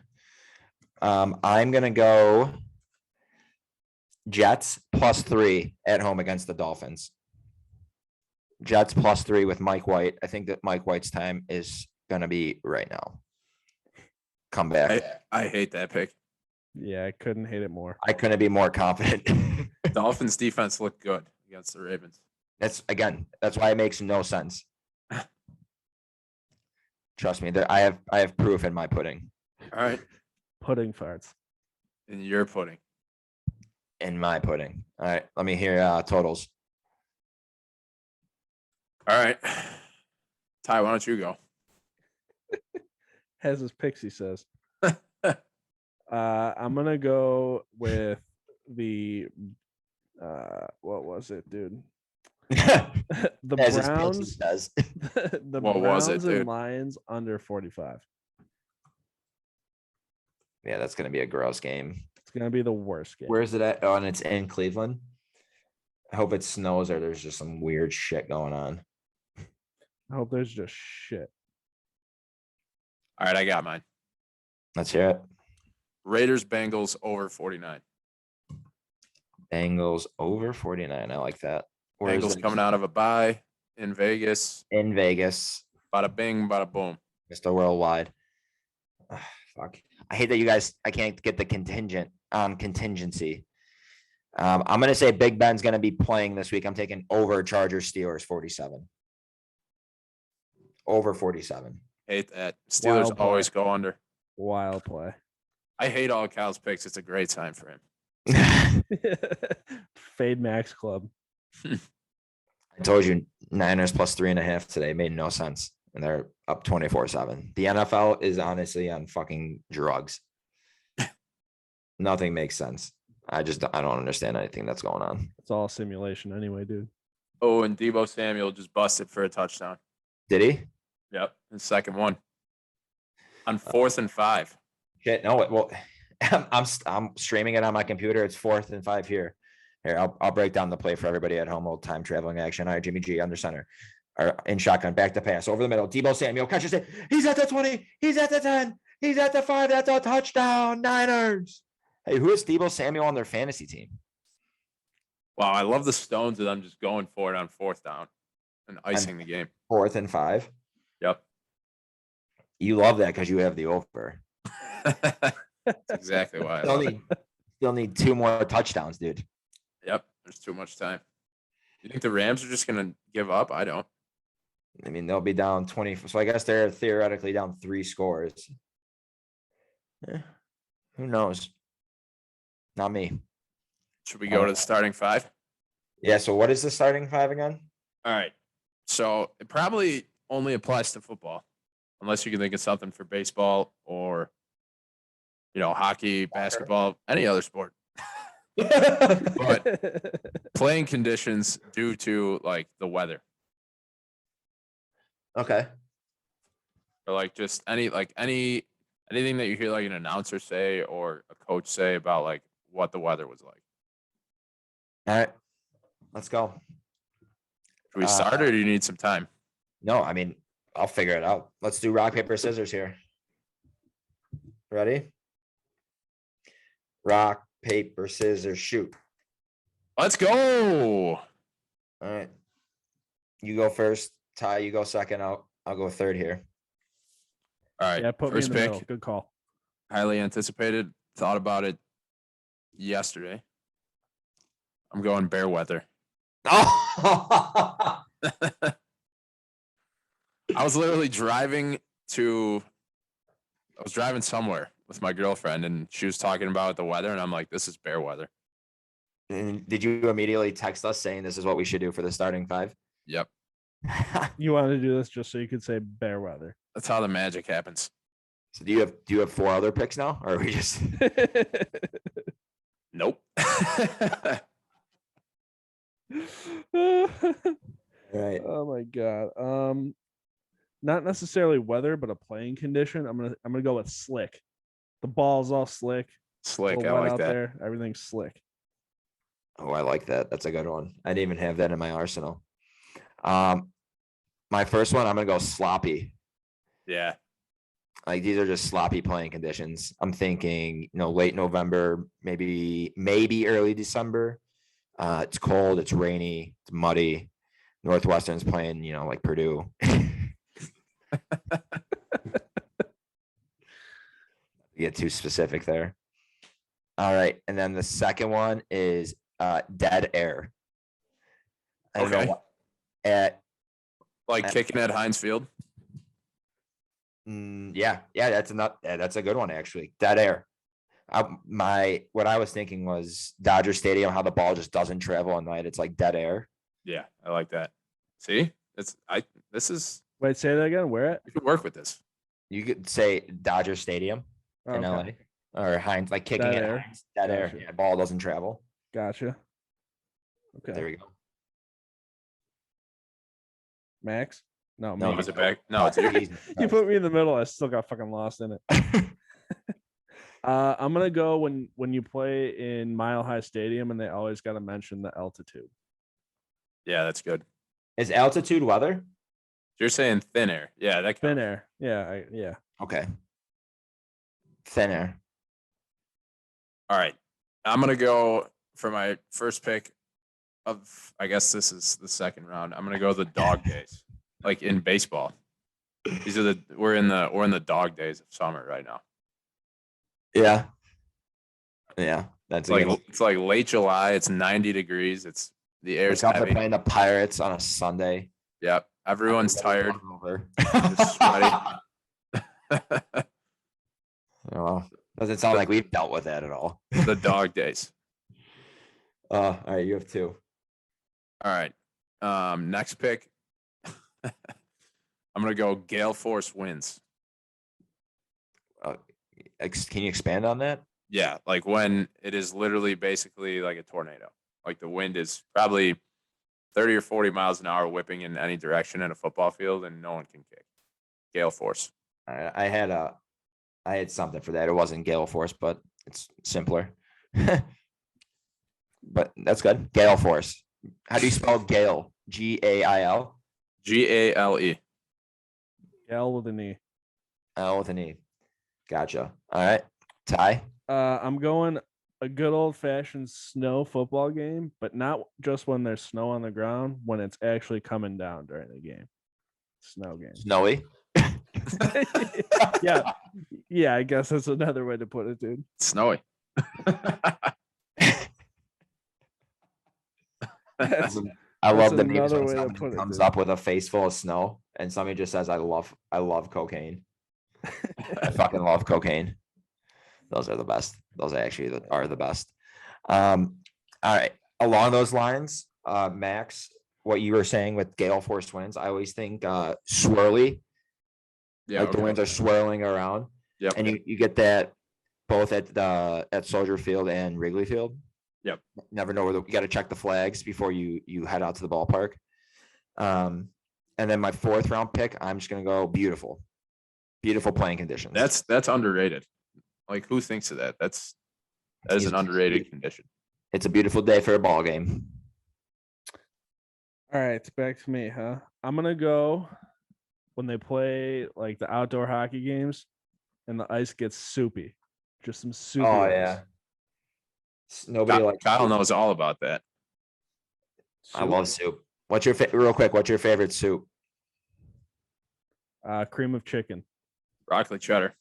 I'm gonna go Jets +3 at home against the Dolphins. Jets +3 with Mike White. I think that Mike White's time is gonna be right now. Come back. I hate that pick. Yeah, I couldn't hate it more. I couldn't be more confident. Dolphins defense looked good against the Ravens. That's why it makes no sense. Trust me, I have proof in my pudding. All right. Pudding farts. And you're pudding. In my pudding. All right, let me hear totals. All right. Ty, why don't you go? Has his picks, he says. I'm gonna go with the what was it, dude? The As his Browns Browns. does. The What was it, Browns and dude? Lions under 45. Yeah, that's gonna be a gross game. It's gonna be the worst game. Where is it at? Oh, and it's in Cleveland. I hope it snows or there's just some weird shit going on. I hope there's just shit. All right, I got mine. Let's hear it. Raiders Bengals over 49. Bengals over 49. I like that. Where is Bengals it? coming out of a bye in Vegas. In Vegas, Bada bing, bada boom. Mr. Worldwide. Ugh, fuck. I hate that you guys. I can't get the contingency. I'm gonna say Big Ben's gonna be playing this week. I'm taking over Chargers Steelers 47. Over 47. Hate that. Steelers Wild play. always go under. Wild play. I hate all Cal's picks. It's a great sign for him. Fade Max Club. I told you Niners plus 3.5 today made no sense. And they're up 24-7. The NFL is honestly on fucking drugs. Nothing makes sense. I don't understand anything that's going on. It's all simulation anyway, dude. Oh, and Deebo Samuel just busted for a touchdown. Did he? Yep, his second one. On 4th and 5. Shit, no. Well, I'm streaming it on my computer. It's 4th and 5 here. Here, I'll break down the play for everybody at home. Old time traveling action. All right, Jimmy G under center. Or in shotgun, back to pass over the middle. Deebo Samuel catches it. He's at the 20. He's at the 10. He's at the 5. That's a touchdown. Niners. Hey, who is Deebo Samuel on their fantasy team? Wow, I love the Stones of them just going for it on 4th down and icing the game. 4th and 5. Yep. You love that because you have the over. That's exactly why I love it. Still need 2 more touchdowns, dude. Yep, there's too much time. You think the Rams are just going to give up? I don't. I mean, they'll be down 20. So I guess they're theoretically down 3 scores. Who knows? Not me. Should we go to the starting 5? Yeah. So what is the starting 5 again? All right. So it probably only applies to football, unless you can think of something for baseball or, hockey, basketball, any other sport. But playing conditions due to the weather, Okay. or just anything that you hear an announcer say or a coach say about what the weather was like. All right. Let's go. Should we start or do you need some time? No, I mean, I'll figure it out. Let's do rock, paper, scissors here. Ready? Rock, paper, scissors, shoot. Let's go. All right. You go first. Ty, you go second. I'll go third here. All right. Yeah, put me in First the pick, middle. Good call. highly anticipated. Thought about it yesterday. I'm going bear weather. Oh, I was literally driving somewhere with my girlfriend and she was talking about the weather and I'm like, this is bear weather. and did you immediately text us saying this is what we should do for the starting 5? Yep. You want to do this just so you could say bear weather. That's how the magic happens. So do you have 4 other picks now, or are we just? Nope. Right. Oh my god. Not necessarily weather, but a playing condition. I'm gonna go with slick. The ball's all slick. Slick. little I wet like out that. there. Everything's slick. Oh, I like that. That's a good one. I didn't even have that in my arsenal. My first one, I'm gonna go sloppy. Yeah. These are just sloppy playing conditions. I'm thinking, late November, maybe early December. It's cold, it's rainy, it's muddy. Northwestern's playing, like Purdue. Get too specific there. All right, and then the second one is dead air. I don't know Okay. what- at Kicking at Heinz Field. yeah, that's a good one actually. Dead air. What I was thinking was Dodger Stadium, how the ball just doesn't travel at night. It's like dead air. Yeah, I like that. See? This is Wait, say that again. Where at? we could work with this. You could say Dodger Stadium in Okay. LA or Heinz, like kicking Dead it air. Heinz, dead air. Gotcha. Yeah, ball doesn't travel. Gotcha. There Okay. we go. Max? No, No, me. is it back? No, it's you. Jesus You Christ. put me in the middle. I still got fucking lost in it. I'm gonna go when you play in Mile High Stadium, and they always got to mention the altitude. Yeah, that's good. Is altitude weather? You're saying thin air. Yeah, that Thin counts. air. Yeah, yeah. Okay. Thin air. All right. I'm gonna go for my first pick of, I guess this is the second round. I'm gonna go the dog days. Like in baseball. These are we're in the dog days of summer right now. Yeah. Yeah. That's It's like a good one. it's like late July, it's 90 degrees, it's the air's Wake up, they're heavy. playing the Pirates on a Sunday. Yep. Everyone's tired. Over. Just sweaty. Oh, doesn't sound like we've dealt with that at all. The dog days. All right, you have two. All right. Next pick. I'm gonna go gale force winds. Can you expand on that? Yeah, like when it is literally basically like a tornado. Like the wind is probably 30 or 40 miles an hour whipping in any direction in a football field, and no one can kick. Gale force. I had something for that. It wasn't gale force, but it's simpler. But that's good. Gale force. How do you spell gale? Gail. GALE. L with an E. L with an E. Gotcha. All right. Ty. I'm going a good old fashioned snow football game, but not just when there's snow on the ground, when it's actually coming down during the game. Snow game. Snowy. Yeah. Yeah, I guess that's another way to put it, dude. Snowy. That's, I love the another memes when way to somebody put it, comes dude. up with a face full of snow and somebody just says, I love cocaine. I fucking love cocaine. Those are the best. Those actually are the best. All right. Along those lines, Max, what you were saying with gale force winds, I always think swirly. Yeah. Like the winds are swirling around. Yep. And you get that both at Soldier Field and Wrigley Field. Yep. Never know you got to check the flags before you head out to the ballpark. And then my fourth round pick, I'm just gonna go beautiful playing conditions. That's underrated. Like who thinks of that? That is an underrated condition. It's a beautiful day for a ball game. All right, it's back to me, huh? I'm gonna go when they play like the outdoor hockey games and the ice gets soupy. Just some soupy ice. Yeah. Nobody like Kyle knows all about that. I love soup. What's your real quick? What's your favorite soup? Cream of chicken. Broccoli cheddar.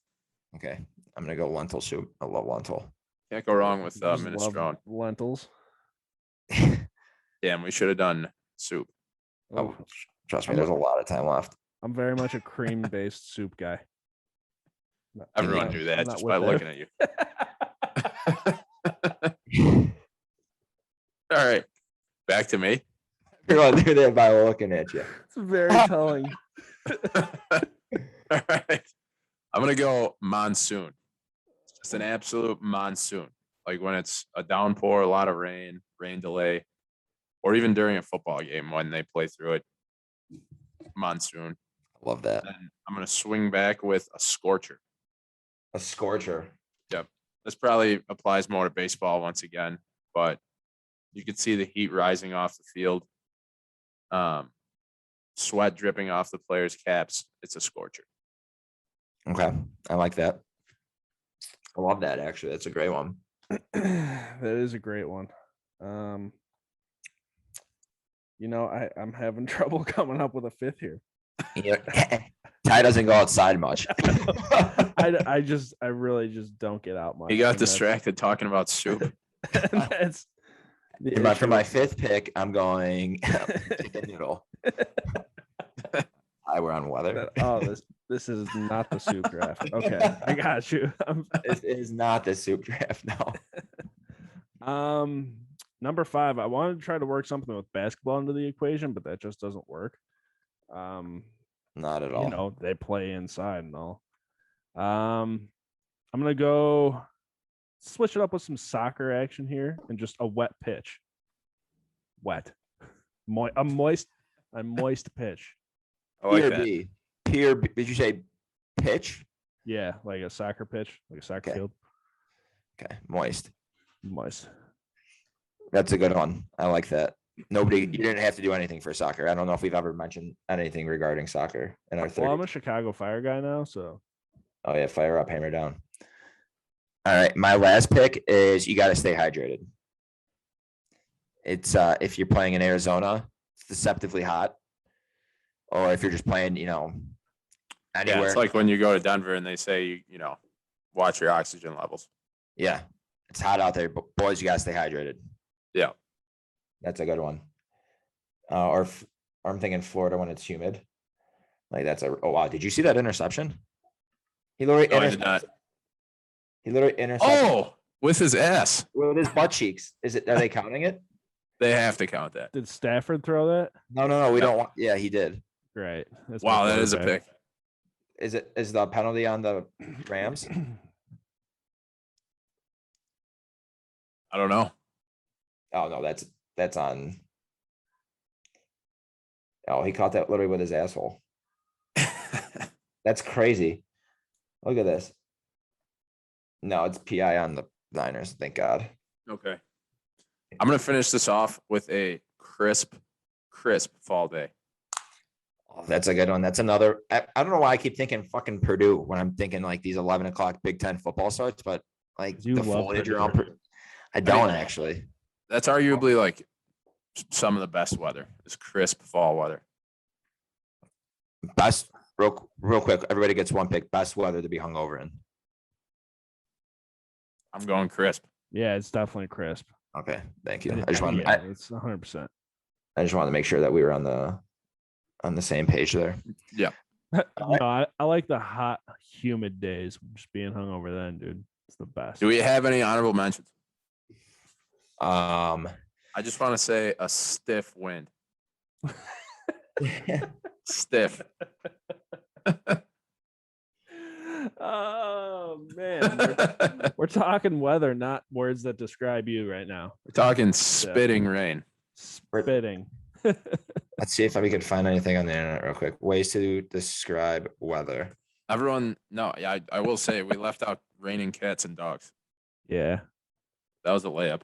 Okay, I'm gonna go lentil soup. I love lentil. Can't go wrong with Just minestrone. love lentils. Damn, we should have done soup. Oh, trust me, there's a lot of time left. I'm very much a cream-based soup guy. Everyone knew that just by looking at you. All right, back to me. Everyone knew that by looking at you. It's very telling. All right, I'm gonna go monsoon. It's an absolute monsoon. Like when it's a downpour, a lot of rain delay, or even during a football game when they play through it. Monsoon. Love that. And I'm gonna swing back with a scorcher. A scorcher. Yep. This probably applies more to baseball once again, but you can see the heat rising off the field. Sweat dripping off the players' caps. It's a scorcher. Okay, I like that. I love that. Actually, that's a great one. That is a great one. I'm having trouble coming up with a fifth here. Ty doesn't go outside much. I really just don't get out much. He got distracted talking about soup. That's for my fifth pick, I'm going chicken noodle. We're on weather. This is not the soup draft. Okay, I got you. This is not the soup draft. No. Number 5. I wanted to try to work something with basketball into the equation, but that just doesn't work. Not at all. They play inside and all. I'm gonna go switch it up with some soccer action here and just a wet pitch. Wet, a moist pitch. I like P or that. B. P or B. Did you say pitch? Yeah, like a soccer pitch, like a soccer Okay. field. Okay, moist. Moist. That's a good one. I like that. Nobody, you didn't have to do anything for soccer. I don't know if we've ever mentioned anything regarding soccer in our Well, I'm 30. a Chicago Fire guy now, so Oh yeah, fire up, hammer down. All right, my last pick is you got to stay hydrated. It's if you're playing in Arizona, it's deceptively hot, or if you're just playing, Yeah, anywhere. it's like when you go to Denver and they say watch your oxygen levels. Yeah, it's hot out there, but boys, you got to stay hydrated. Yeah. That's a good one. Or I'm thinking Florida when it's humid. Like oh wow, did you see that interception? He literally No, I did not. intercepted Oh, with his ass. with his butt cheeks. Are they counting it? They have to count that. did Stafford throw that? No, we don't want. Yeah, he did. Great. That's Wow, my that is a quarterback. Is the penalty on the Rams? I don't know. Oh no, that's on. Oh, he caught that literally with his asshole. That's crazy. Look at this. No, it's PI on the Niners. Thank God. Okay. I'm gonna finish this off with a crisp fall day. Oh, that's a good one. That's another. I don't know why I keep thinking fucking Purdue when I'm thinking like these 11 o'clock Big Ten football starts, but like You the love foliage Purdue. around. I don't actually. That's arguably like some of the best weather. Is crisp fall weather. Best real quick. Everybody gets one pick. Best weather to be hungover in. I'm going crisp. Yeah, it's definitely crisp. Okay, thank you. Yeah, I just want. it's 100%. I just wanted to make sure that we were on the same page there. Yeah. No, I like the hot, humid days. Just being hungover then, dude. It's the best. Do we have any honorable mentions? Um, I just want to say a stiff wind. Stiff. Oh man, we're talking weather, not words that describe you right now. We're talking spitting rain. Spitting. let's see if we can find anything on the internet real quick. Ways to describe weather. Everyone, no, yeah, I will say we left out raining cats and dogs. Yeah. That was a layup.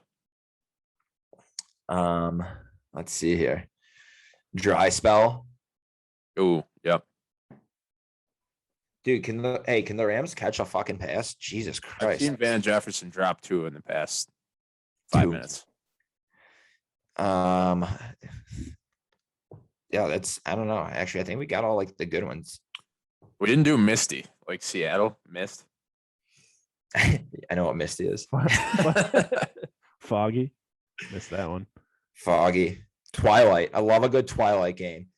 Let's see here. Dry spell. Ooh, yep. Dude, can the Rams catch a fucking pass? Jesus I've Christ. seen Van Jefferson drop 2 in the past 5 minutes. Yeah, I don't know. Actually, I think we got all like the good ones. We didn't do Misty, like Seattle mist. I know what Misty is. Foggy. Missed that one. Foggy. Twilight. I love a good Twilight game.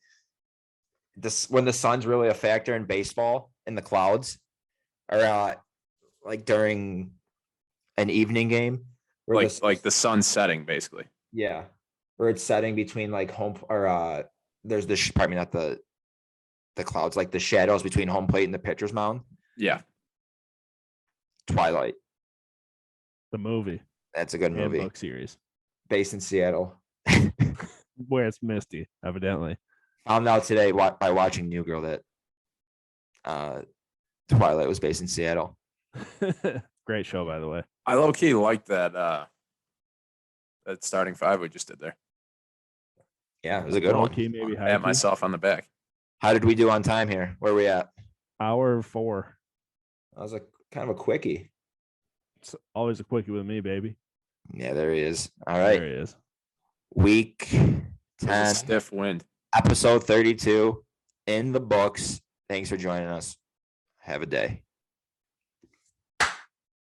When the sun's really a factor in baseball in the clouds, or like during an evening game, where like the sun setting, basically. Yeah, where it's setting between like home or there's the pardon me, not the clouds, like the shadows between home plate and the pitcher's mound. Yeah. Twilight. The movie. That's a good and movie. book series. Based in Seattle. Where it's misty, evidently. Found out today by watching New Girl that Twilight was based in Seattle. Great show, by the way. I low key like that that starting 5 we just did there. Yeah, it was a good one. Key, maybe high Pat key. myself on the back. How did we do on time here? Where are we at? Hour 4. That was kind of a quickie. It's always a quickie with me, baby. Yeah, there he is. All There right. he is. Week It was a 10, stiff wind. episode 32 in the books. Thanks for joining us. Have a day.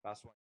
Last one.